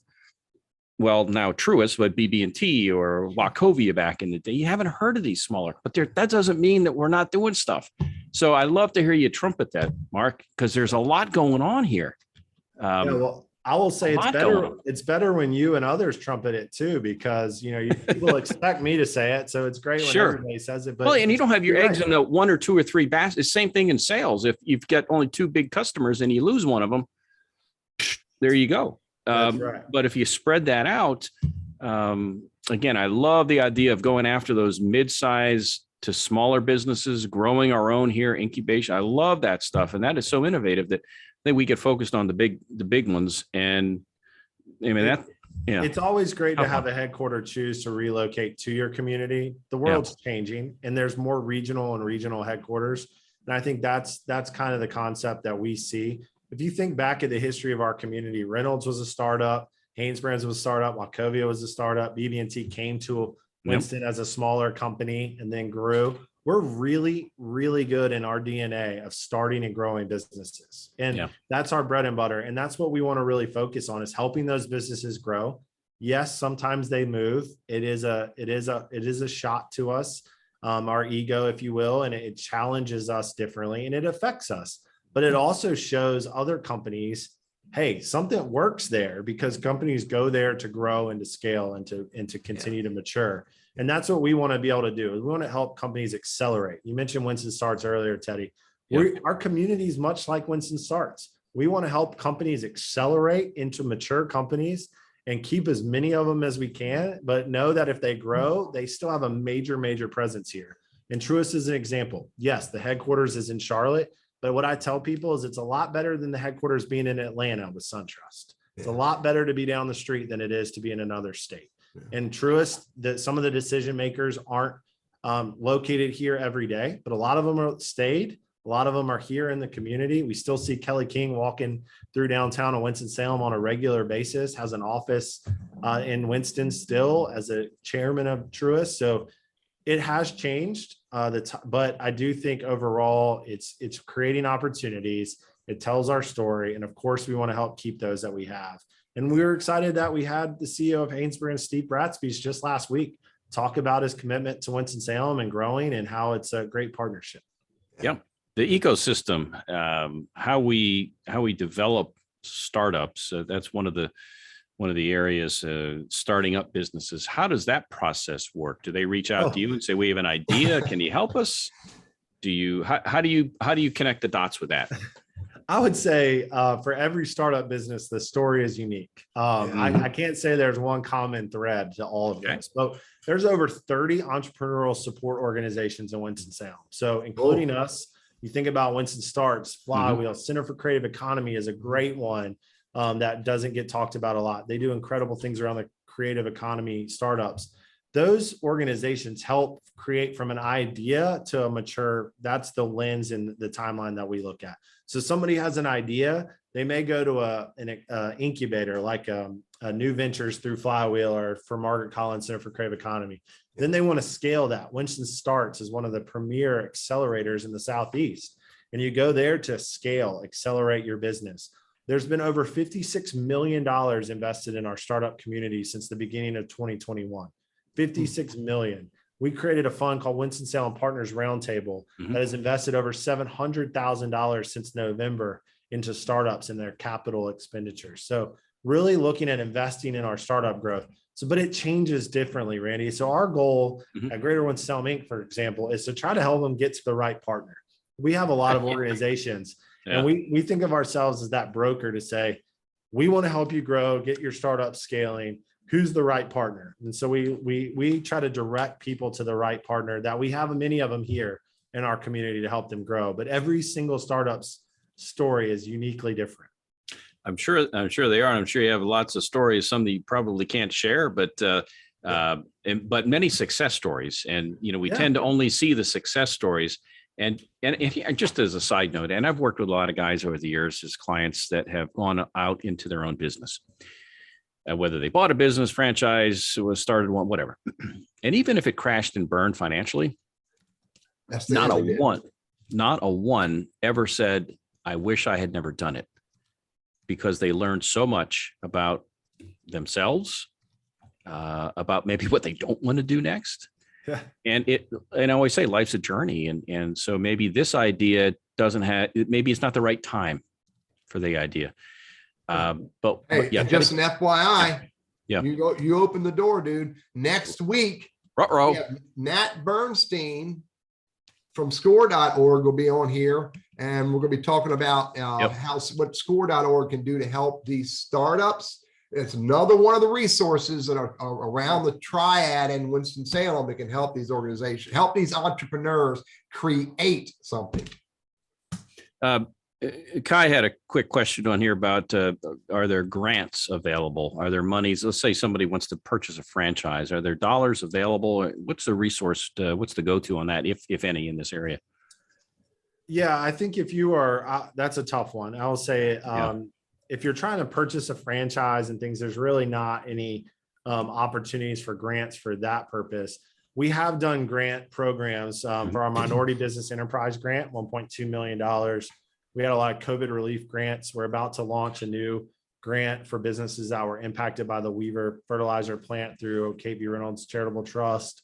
well, now Truist, but BB&T or Wachovia back in the day. You haven't heard of these smaller, but that doesn't mean that we're not doing stuff. So I love to hear you trumpet that, Mark, because there's a lot going on here. Well, I will say it's better when you and others trumpet it too, because people expect me to say it. So it's great when everybody says it. But and you don't have your eggs in the one or two or three baskets. Same thing in sales. If you've got only two big customers and you lose one of them, there you go. Right. But if you spread that out, again, I love the idea of going after those mid-size to smaller businesses, growing our own here, incubation. I love that stuff. And that is so innovative that we get focused on the big ones. And I mean, it's always great to have a headquarter choose to relocate to your community. The world's changing and there's more regional headquarters. And I think that's kind of the concept that we see. If you think back at the history of our community, Reynolds was a startup, Hanesbrands was a startup, Wachovia was a startup, BB&T came to Winston as a smaller company and then grew. We're really, really good in our DNA of starting and growing businesses. And that's our bread and butter. And that's what we want to really focus on, is helping those businesses grow. Yes, sometimes they move. It is a shot to us, our ego, if you will, and it challenges us differently and it affects us. But it also shows other companies, hey, something works there, because companies go there to grow and to scale and to continue to mature. And that's what we want to be able to do. We want to help companies accelerate. You mentioned Winston Starts earlier, Teddy. Our community is much like Winston Starts. We want to help companies accelerate into mature companies and keep as many of them as we can, but know that if they grow, they still have a major presence here. And Truist is an example. Yes, the headquarters is in Charlotte. But what I tell people is it's a lot better than the headquarters being in Atlanta with SunTrust. It's a lot better to be down the street than it is to be in another state. And Truist, some of the decision makers aren't located here every day, but a lot of them are stayed. A lot of them are here in the community. We still see Kelly King walking through downtown of Winston-Salem on a regular basis, has an office in Winston still as a chairman of Truist. So it has changed, but I do think overall it's creating opportunities. It tells our story. And of course, we want to help keep those that we have. And we were excited that we had the CEO of Hanesbrands, Steve Bratsby's, just last week talk about his commitment to Winston-Salem and growing and how it's a great partnership. Yeah. The ecosystem, how we develop startups. That's one of the areas, starting up businesses. How does that process work? Do they reach out to you and say, we have an idea, can you help us? How do you connect the dots with that? I would say for every startup business, the story is unique. I can't say there's one common thread to all of this, but there's over 30 entrepreneurial support organizations in Winston-Salem. So including us, you think about Winston Starts, Flywheel, Center for Creative Economy is a great one that doesn't get talked about a lot. They do incredible things around the creative economy startups. those organizations help create from an idea to a mature. That's the lens and the timeline that we look at. So somebody has an idea, they may go to an incubator like a New Ventures through Flywheel or for Margaret Collins Center for Creative Economy. Then they want to scale that. Winston Starts is one of the premier accelerators in the Southeast. And you go there to scale, accelerate your business. There's been over $56 million invested in our startup community since the beginning of 2021. 56 million. We created a fund called Winston Salem Partners Roundtable that has invested over $700,000 since November into startups and their capital expenditures. So really looking at investing in our startup growth. So, but it changes differently, Randy. So our goal at Greater Winston Salem Inc., for example, is to try to help them get to the right partner. We have a lot of organizations and we think of ourselves as that broker to say, we want to help you grow, get your startup scaling. Who's the right partner? And so we try to direct people to the right partner that we have many of them here in our community to help them grow. But every single startup's story is uniquely different. I'm sure they are. I'm sure you have lots of stories, some that you probably can't share, but many success stories. And, we tend to only see the success stories. And just as a side note, and I've worked with a lot of guys over the years as clients that have gone out into their own business. Whether they bought a business, franchise, was started one, whatever. And even if it crashed and burned financially, not a one ever said, I wish I had never done it, because they learned so much about themselves, about maybe what they don't want to do next. Yeah. And I always say life's a journey. And so maybe this idea maybe it's not the right time for the idea. But just an FYI, you open the door, dude. Next week, Nat Bernstein from score.org will be on here, and we're going to be talking about what score.org can do to help these startups. It's another one of the resources that are around the triad in Winston-Salem that can help these organizations, help these entrepreneurs create something. Kai had a quick question on here about, are there grants available? Are there monies? Let's say somebody wants to purchase a franchise. Are there dollars available? What's the resource? What's the go-to on that, if any, in this area? Yeah, I think if you are, that's a tough one. I will say, if you're trying to purchase a franchise and things, there's really not any opportunities for grants for that purpose. We have done grant programs for our minority business enterprise grant, $1.2 million. We had a lot of COVID relief grants. We're about to launch a new grant for businesses that were impacted by the Weaver fertilizer plant through KB Reynolds Charitable Trust.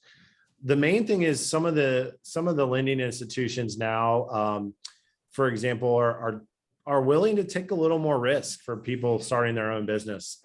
The main thing is some of the lending institutions now, for example, are willing to take a little more risk for people starting their own business.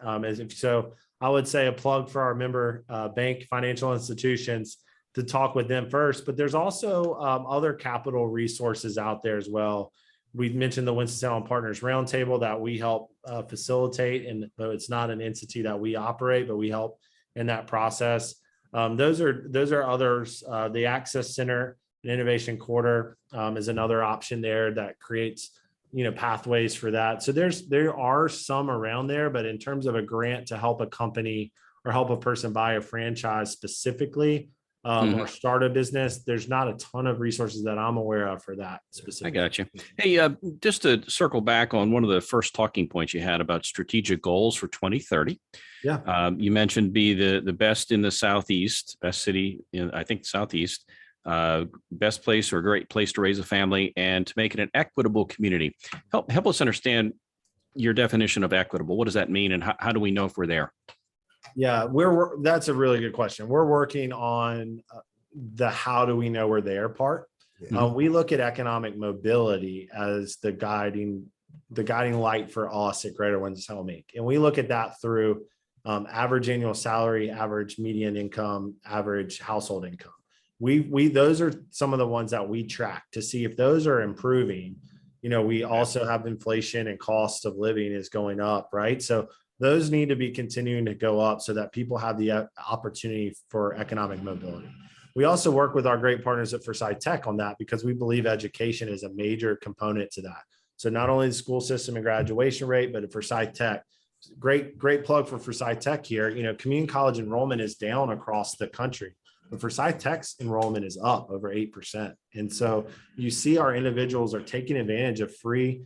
So I would say a plug for our member bank financial institutions to talk with them first, but there's also other capital resources out there as well. We've mentioned the Winston Salem Partners Roundtable that we help facilitate, and though it's not an entity that we operate, but we help in that process. Those are others. The Access Center and Innovation Quarter is another option there that creates pathways for that. So there are some around there, but in terms of a grant to help a company or help a person buy a franchise specifically, or start a business, there's not a ton of resources that I'm aware of for that specifically. I got you. Hey, just to circle back on one of the first talking points you had about strategic goals for 2030. Yeah. You mentioned be the best in the Southeast, best city in, I think, Southeast, best place or a great place to raise a family, and to make it an equitable community. Help us understand your definition of equitable. What does that mean? And how do we know if we're there? Yeah, that's a really good question. We're working on the how do we know we're there part. We look at economic mobility as the guiding light for us at Greater Winston Salem Inc. And we look at that through average annual salary, average median income, average household income. Those are some of the ones that we track to see if those are improving. We also have inflation and cost of living is going up, right? So those need to be continuing to go up so that people have the opportunity for economic mobility. We also work with our great partners at Forsyth Tech on that because we believe education is a major component to that. So not only the school system and graduation rate, but at Forsyth Tech, great plug for Forsyth Tech here. Community college enrollment is down across the country, but Forsyth Tech's enrollment is up over 8%. And so you see our individuals are taking advantage of free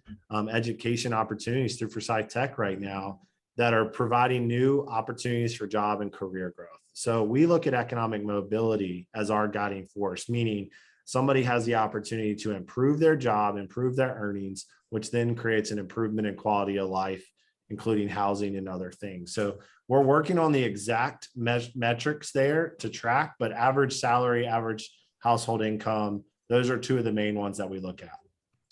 education opportunities through Forsyth Tech right now that are providing new opportunities for job and career growth. So we look at economic mobility as our guiding force, meaning somebody has the opportunity to improve their job, improve their earnings, which then creates an improvement in quality of life, including housing and other things. So we're working on the exact metrics there to track, but average salary, average household income, those are two of the main ones that we look at.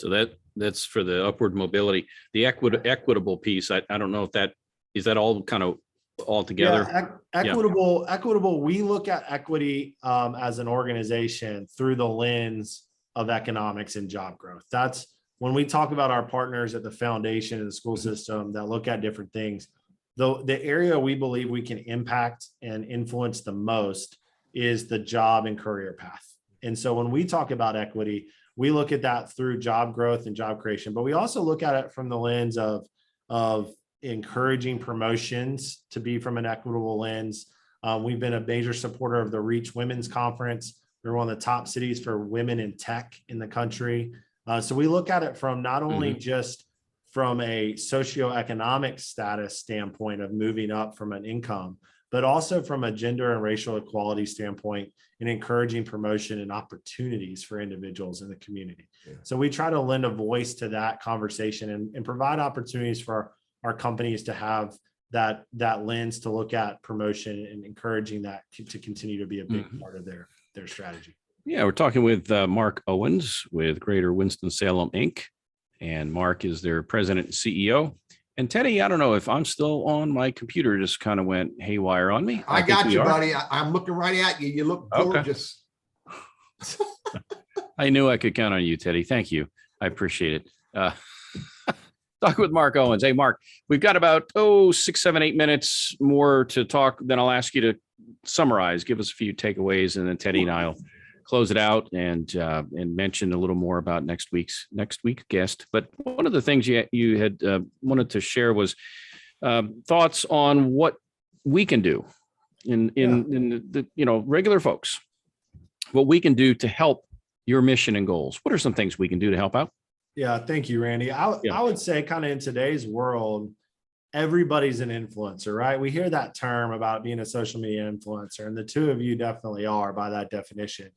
So that's for the upward mobility. The equitable piece, I don't know if is that all kind of all together? Yeah, equitable. We look at equity as an organization through the lens of economics and job growth. That's when we talk about our partners at the foundation and the school system that look at different things. The area we believe we can impact and influence the most is the job and career path. And so when we talk about equity, we look at that through job growth and job creation, but we also look at it from the lens of encouraging promotions to be from an equitable lens. We've been a major supporter of the Reach Women's Conference. We're one of the top cities for women in tech in the country. So we look at it from not only just from a socioeconomic status standpoint of moving up from an income, but also from a gender and racial equality standpoint in encouraging promotion and opportunities for individuals in the community. Yeah. So we try to lend a voice to that conversation and provide opportunities for our companies to have that lens to look at promotion and encouraging that to continue to be a big part of their strategy. Yeah, we're talking with Mark Owens with Greater Winston Salem Inc. And Mark is their president and CEO. And Teddy, I don't know if I'm still on, my computer just kind of went haywire on me. I got you, buddy. I'm looking right at you. You look gorgeous. Okay. I knew I could count on you, Teddy. Thank you. I appreciate it. Talk with Mark Owens. Hey, Mark, we've got about 6, 7, 8 minutes more to talk. Then I'll ask you to summarize, give us a few takeaways, and then Teddy and I'll close it out and mention a little more about next week's guest. But one of the things you had wanted to share was thoughts on what we can do in the regular folks, what we can do to help your mission and goals. What are some things we can do to help out? Yeah, thank you, Randy. I would say kind of in today's world, everybody's an influencer, right? We hear that term about being a social media influencer, and the two of you definitely are by that definition.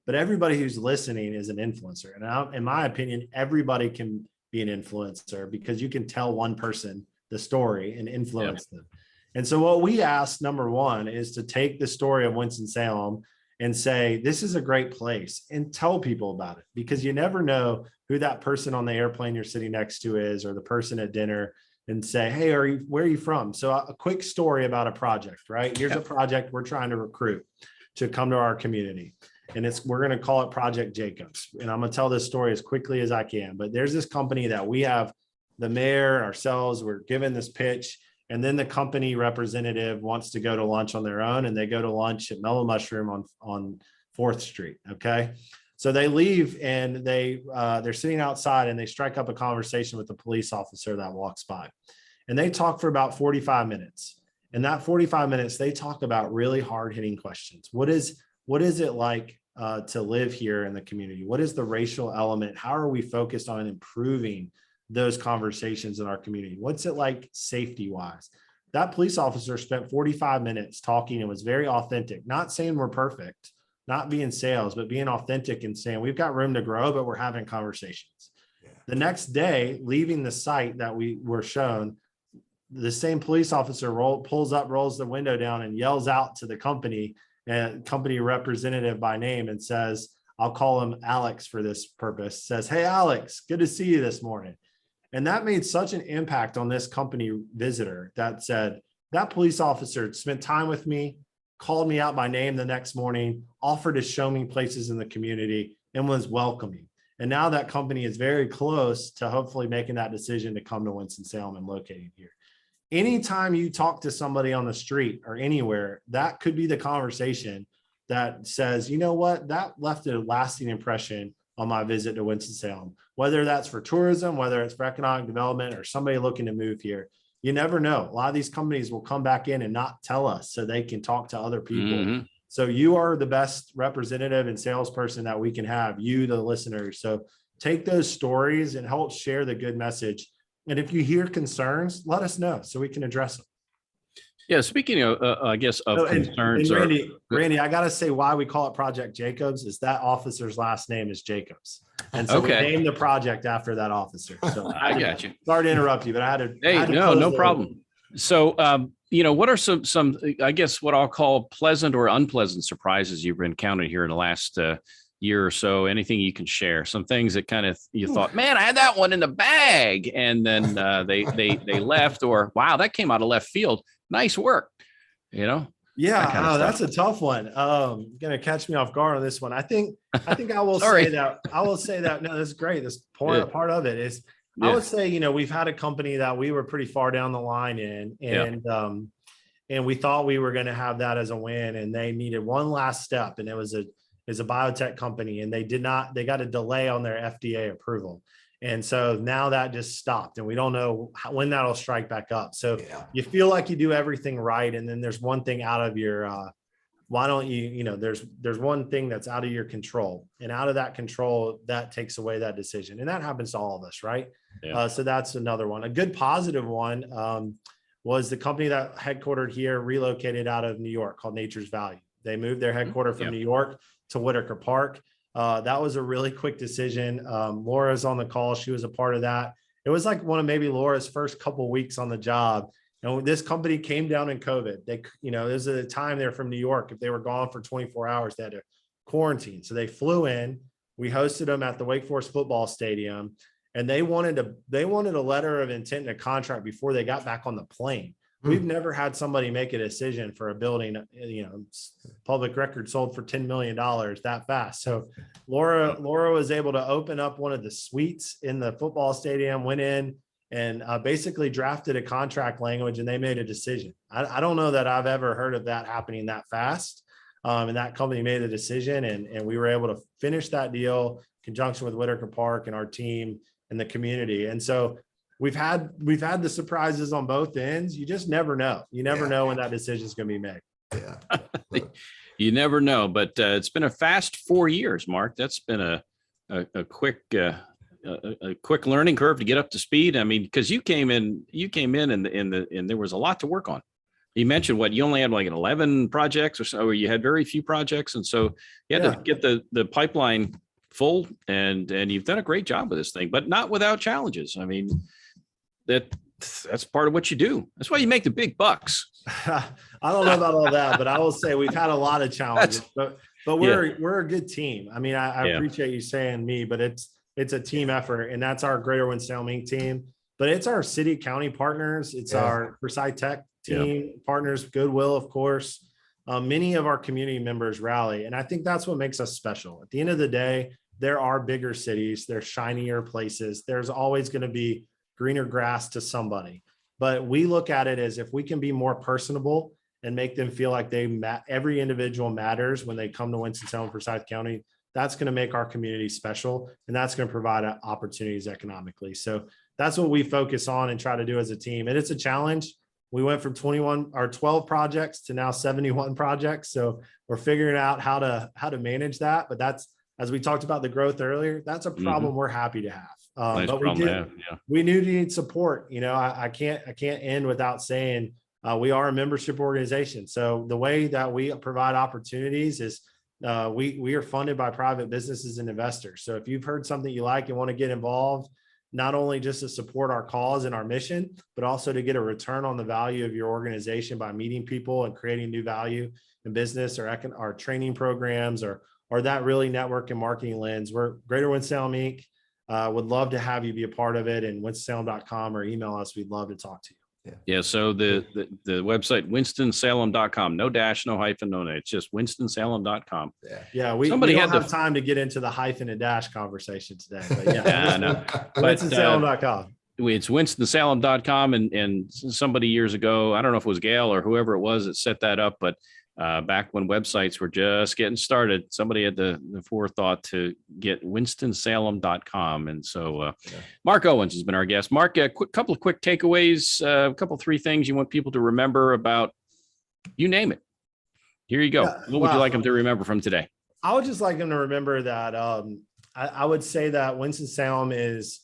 But everybody who's listening is an influencer. And in my opinion, everybody can be an influencer because you can tell one person the story and influence them. And so what we ask, number one, is to take the story of Winston-Salem and say, this is a great place, and tell people about it, because you never know who that person on the airplane you're sitting next to is, or the person at dinner, and say, hey, where are you from? So a quick story about a project, right? Here's a project we're trying to recruit to come to our community. And we're going to call it Project Jacobs. And I'm going to tell this story as quickly as I can. But there's this company that we have, the mayor, ourselves, we're given this pitch. And then the company representative wants to go to lunch on their own. And they go to lunch at Mellow Mushroom on 4th Street. Okay. So they leave and they're sitting outside and they strike up a conversation with the police officer that walks by. And they talk for about 45 minutes. And that 45 minutes, they talk about really hard hitting questions. What is it like to live here in the community? What is the racial element? How are we focused on improving those conversations in our community? What's it like safety wise? That police officer spent 45 minutes talking and was very authentic, not saying we're perfect, not being sales, but being authentic and saying we've got room to grow, but we're having conversations. Yeah. The next day, leaving the site that we were shown, the same police officer pulls up, rolls the window down, and yells out to the company representative by name and says, I'll call him Alex for this purpose, says, hey, Alex, good to see you this morning. And that made such an impact on this company visitor that said, that police officer spent time with me, called me out by name the next morning, offered to show me places in the community, and was welcoming. And now that company is very close to hopefully making that decision to come to Winston-Salem and locating here. Anytime you talk to somebody on the street or anywhere, that could be the conversation that says, you know what, that left a lasting impression on my visit to Winston-Salem, whether that's for tourism, whether it's for economic development or somebody looking to move here. you never know. A lot of these companies will come back in and not tell us so they can talk to other people. Mhm. So you are the best representative and salesperson that we can have, you, the listeners. So take those stories and help share the good message. And if you hear concerns, let us know so we can address them. Yeah. Speaking of, I guess, of And concerns. Randy, I got to say why we call it Project Jacobs is that officer's last name is Jacobs. And so we named the project after that officer. So I got you. Sorry to interrupt you, but I had to. Hey, no problem. So, what are some, I guess, what I'll call pleasant or unpleasant surprises you've encountered here in the last year or so? Anything you can share? Some things that kind of you thought, man, I had that one in the bag, and then they left, or wow, that came out of left field. Nice work, Yeah, that's a tough one. Gonna catch me off guard on this one. I think I will say that. No, that's great. This part of it is. Yeah. I would say, we've had a company that we were pretty far down the line in, and we thought we were going to have that as a win, and they needed one last step, and it was a biotech company, and they got a delay on their FDA approval. And so now that just stopped, and we don't know when that'll strike back up. So you feel like you do everything right, and then there's one thing out of your, why don't you, there's one thing that's out of your control, and out of that control, that takes away that decision. And that happens to all of us, right? Yeah. So that's another one. A good positive one was the company that headquartered here relocated out of New York called Nature's Value. They moved their headquarters from New York to Whitaker Park. That was a really quick decision. Laura's on the call. She was a part of that. It was like one of maybe Laura's first couple of weeks on the job. This company came down in COVID. There's a time they're from New York. If they were gone for 24 hours, they had to quarantine. So they flew in. We hosted them at the Wake Forest football stadium, and they wanted a letter of intent and a contract before they got back on the plane. We've never had somebody make a decision for a building, public record sold for $10 million that fast. So Laura was able to open up one of the suites in the football stadium, went in and basically drafted a contract language, and they made a decision. I don't know that I've ever heard of that happening that fast. And that company made a decision, and we were able to finish that deal in conjunction with Whitaker Park and our team and the community. And so we've had the surprises on both ends. You just never know. You never know when that decision is going to be made. Yeah. You never know, but it's been a fast 4 years, Mark. That's been a quick learning curve to get up to speed. I mean, because you came in and there was a lot to work on. You mentioned you only had like 11 projects or so, or you had very few projects. And so you had to get the pipeline full, and you've done a great job with this thing, but not without challenges. I mean, that's part of what you do. That's why you make the big bucks. I don't know about all that, but I will say we've had a lot of challenges, but we're a good team. I mean, I appreciate you saying me, but it's a team effort, and that's our Greater Winston Salem Inc team, but it's our city county partners. It's our Forsyth Tech team partners, Goodwill, of course. Many of our community members rally, and I think that's what makes us special. At the end of the day, there are bigger cities, there's shinier places. There's always going to be greener grass to somebody, but we look at it as if we can be more personable and make them feel like every individual matters when they come to Winston-Salem, Forsyth County. That's going to make our community special, and that's going to provide opportunities economically. So that's what we focus on and try to do as a team. And it's a challenge. We went from 12 projects to now 71 projects. So we're figuring out how to manage that. But that's, as we talked about the growth earlier, that's a problem we're happy to have. But we do need support. I can't end without saying we are a membership organization. So the way that we provide opportunities is we are funded by private businesses and investors. So if you've heard something you like and want to get involved, not only just to support our cause and our mission, but also to get a return on the value of your organization by meeting people and creating new value in business or our training programs or that really network and marketing lens. We're Greater Winston Salem Inc. Would love to have you be a part of it, and winstonsalem.com or email us. We'd love to talk to you. Yeah. So the website, winstonsalem.com, no dash, no hyphen, no, it's just winstonsalem.com. Yeah. We don't have time to get into the hyphen and dash conversation today, but I know. winstonsalem.com. it's winstonsalem.com, and somebody years ago, I don't know if it was Gail or whoever it was that set that up, but back when websites were just getting started, somebody had the forethought to get winstonsalem.com. And so Mark Owens has been our guest. Mark, a couple of quick takeaways, three things you want people to remember about, you name it. Here you go. Yeah, what would you like them to remember from today? I would just like them to remember that I would say that Winston-Salem is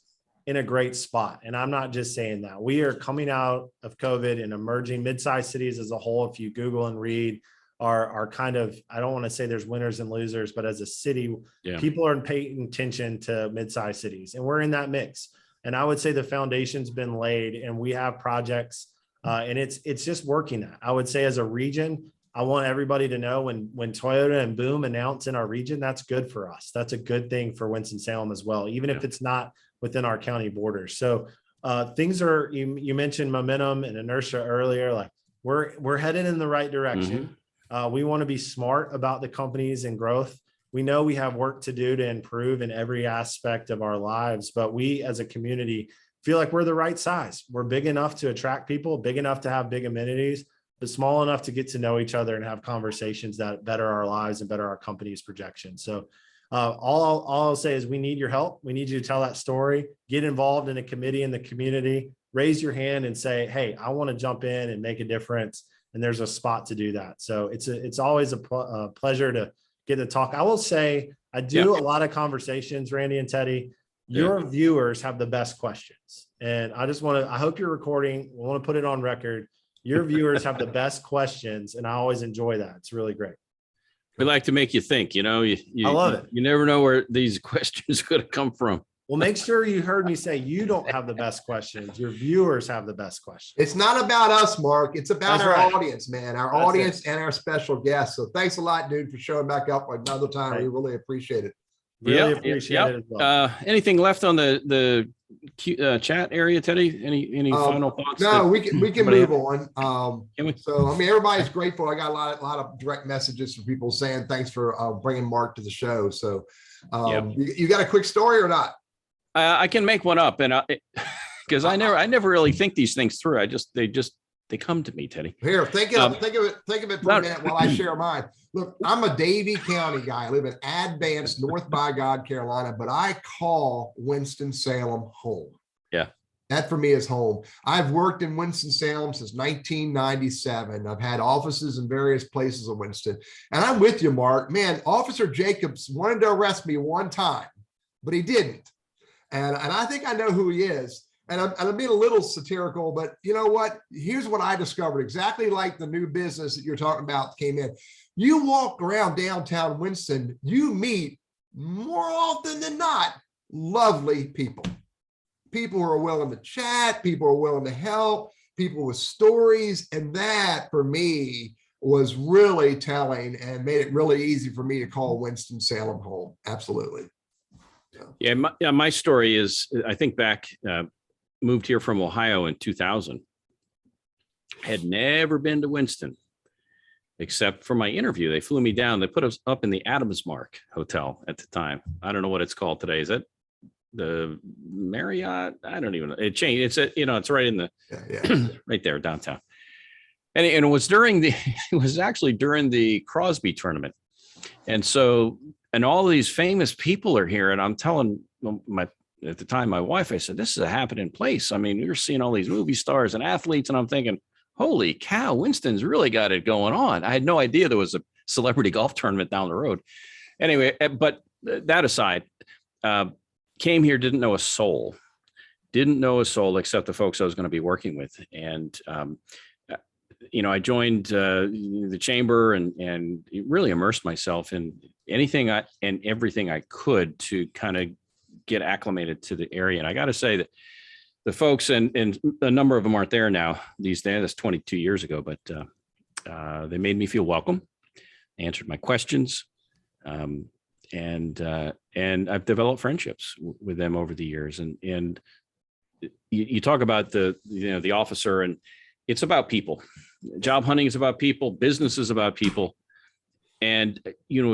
in a great spot. And I'm not just saying that. We are coming out of COVID and emerging. Mid-sized cities as a whole, if you Google and read, are kind of, I don't want to say there's winners and losers, but as a city, people are paying attention to mid-sized cities, and we're in that mix. And I would say the foundation's been laid, and we have projects, and it's just working that. I would say as a region, I want everybody to know when Toyota and Boom announce in our region, that's good for us. That's a good thing for Winston-Salem as well, even if it's not within our county borders. So things are, you mentioned momentum and inertia earlier, like we're headed in the right direction. We want to be smart about the companies and growth. We know we have work to do to improve in every aspect of our lives, but we as a community feel like we're the right size. We're big enough to attract people, big enough to have big amenities, but small enough to get to know each other and have conversations that better our lives and better our company's projections. So all I'll say is we need your help. We need you to tell that story, get involved in a committee in the community, raise your hand and say, hey, I want to jump in and make a difference. And there's a spot to do that. So it's always a pleasure to get to talk. I will say, I do a lot of conversations, Randy and Teddy. Your viewers have the best questions. And I hope you're recording. We want to put it on record. Your viewers have the best questions. And I always enjoy that. It's really great. We like to make you think, I love it. You never know where these questions could have come from. Well, make sure you heard me say you don't have the best questions. Your viewers have the best questions. It's not about us, Mark. It's about our audience, man. Our That's audience and our special guests. So thanks a lot, dude, for showing back up another time. Hey. We really appreciate it. Really appreciate it as well. Anything left on the chat area, Teddy? Any final thoughts? No, we can move on. So I mean, everybody's grateful. I got a lot of direct messages from people saying thanks for bringing Mark to the show. So you got a quick story or not? I can make one up, and because I never really think these things through. They come to me, Teddy. Here, think of it for a minute while I share mine. Look, I'm a Davie County guy. I live in Advance, North by God, Carolina, but I call Winston-Salem home. Yeah. That for me is home. I've worked in Winston-Salem since 1997. I've had offices in various places in Winston. And I'm with you, Mark. Man, Officer Jacobs wanted to arrest me one time, but he didn't. And I think I know who he is. And I'm being a little satirical, but you know what? Here's what I discovered, exactly like the new business that you're talking about came in. You walk around downtown Winston, you meet more often than not lovely people. People who are willing to chat, people who are willing to help, people with stories. And that for me was really telling and made it really easy for me to call Winston-Salem home. Absolutely. My story is, I think back, moved here from Ohio in 2000. Had never been to Winston except for my interview. They flew me down. They put us up in the Adams Mark Hotel at the time. I don't know what it's called today. Is it the Marriott? I don't even know. It changed. It's right in the right there downtown. And it was actually during the Crosby tournament. And so, and all these famous people are here. And I'm telling at the time, my wife, I said, this is a happening place. I mean, we were seeing all these movie stars and athletes, and I'm thinking, holy cow, Winston's really got it going on. I had no idea there was a celebrity golf tournament down the road. Anyway, but that aside, came here, didn't know a soul except the folks I was going to be working with. And, I joined the chamber and really immersed myself in anything and everything I could to kind of get acclimated to the area. And I got to say that the folks, and a number of them aren't there now these days, that's 22 years ago, but they made me feel welcome, answered my questions. And I've developed friendships with them over the years. And you talk about the officer, and it's about people. Job hunting is about people. Business is about people. And,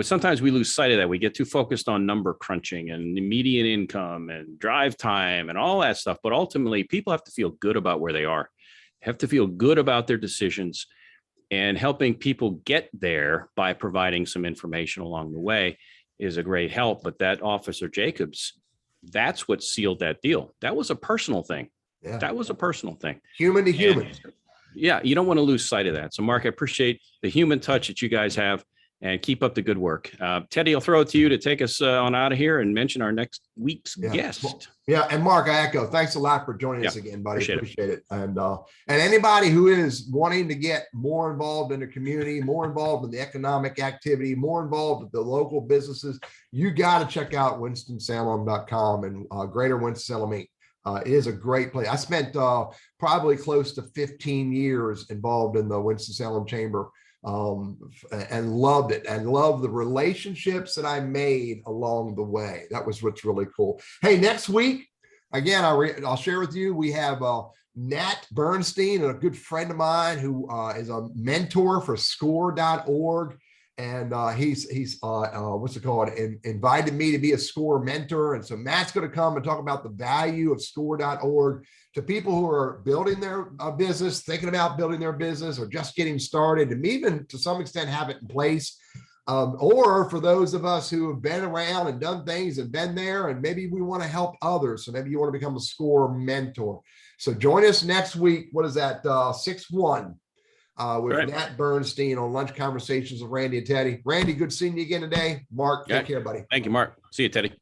sometimes we lose sight of that. We get too focused on number crunching and the median income and drive time and all that stuff. But ultimately, people have to feel good about where they are, have to feel good about their decisions, and helping people get there by providing some information along the way is a great help. But that Officer Jacobs, that's what sealed that deal. That was a personal thing. Yeah. That was a personal thing. Human to human. Yeah, you don't want to lose sight of that. So, Mark, I appreciate the human touch that you guys have, and keep up the good work. Teddy, I'll throw it to you to take us on out of here and mention our next week's guest. Yeah, and Mark, I echo. Thanks a lot for joining us again, buddy. Appreciate it. And anybody who is wanting to get more involved in the community, more involved in the economic activity, more involved with the local businesses, you got to check out WinstonSalem.com and Greater Winston Salem Inc. It is a great place. I spent probably close to 15 years involved in the Winston Salem Chamber, and loved it, and loved the relationships that I made along the way. That was what's really cool. Hey, next week, again, I'll share with you, we have Nat Bernstein, a good friend of mine who is a mentor for score.org. And he's what's it called? Invited me to be a SCORE mentor. And so Matt's going to come and talk about the value of score.org to people who are building their business, thinking about building their business, or just getting started, and even to some extent have it in place. Or for those of us who have been around and done things and been there, and maybe we want to help others. So maybe you want to become a SCORE mentor. So join us next week. What is that? 6-1. With Nat Bernstein on Lunch Conversations with Randy and Teddy. Randy, good seeing you again today. Mark, take care, buddy. Thank you, Mark. See you, Teddy.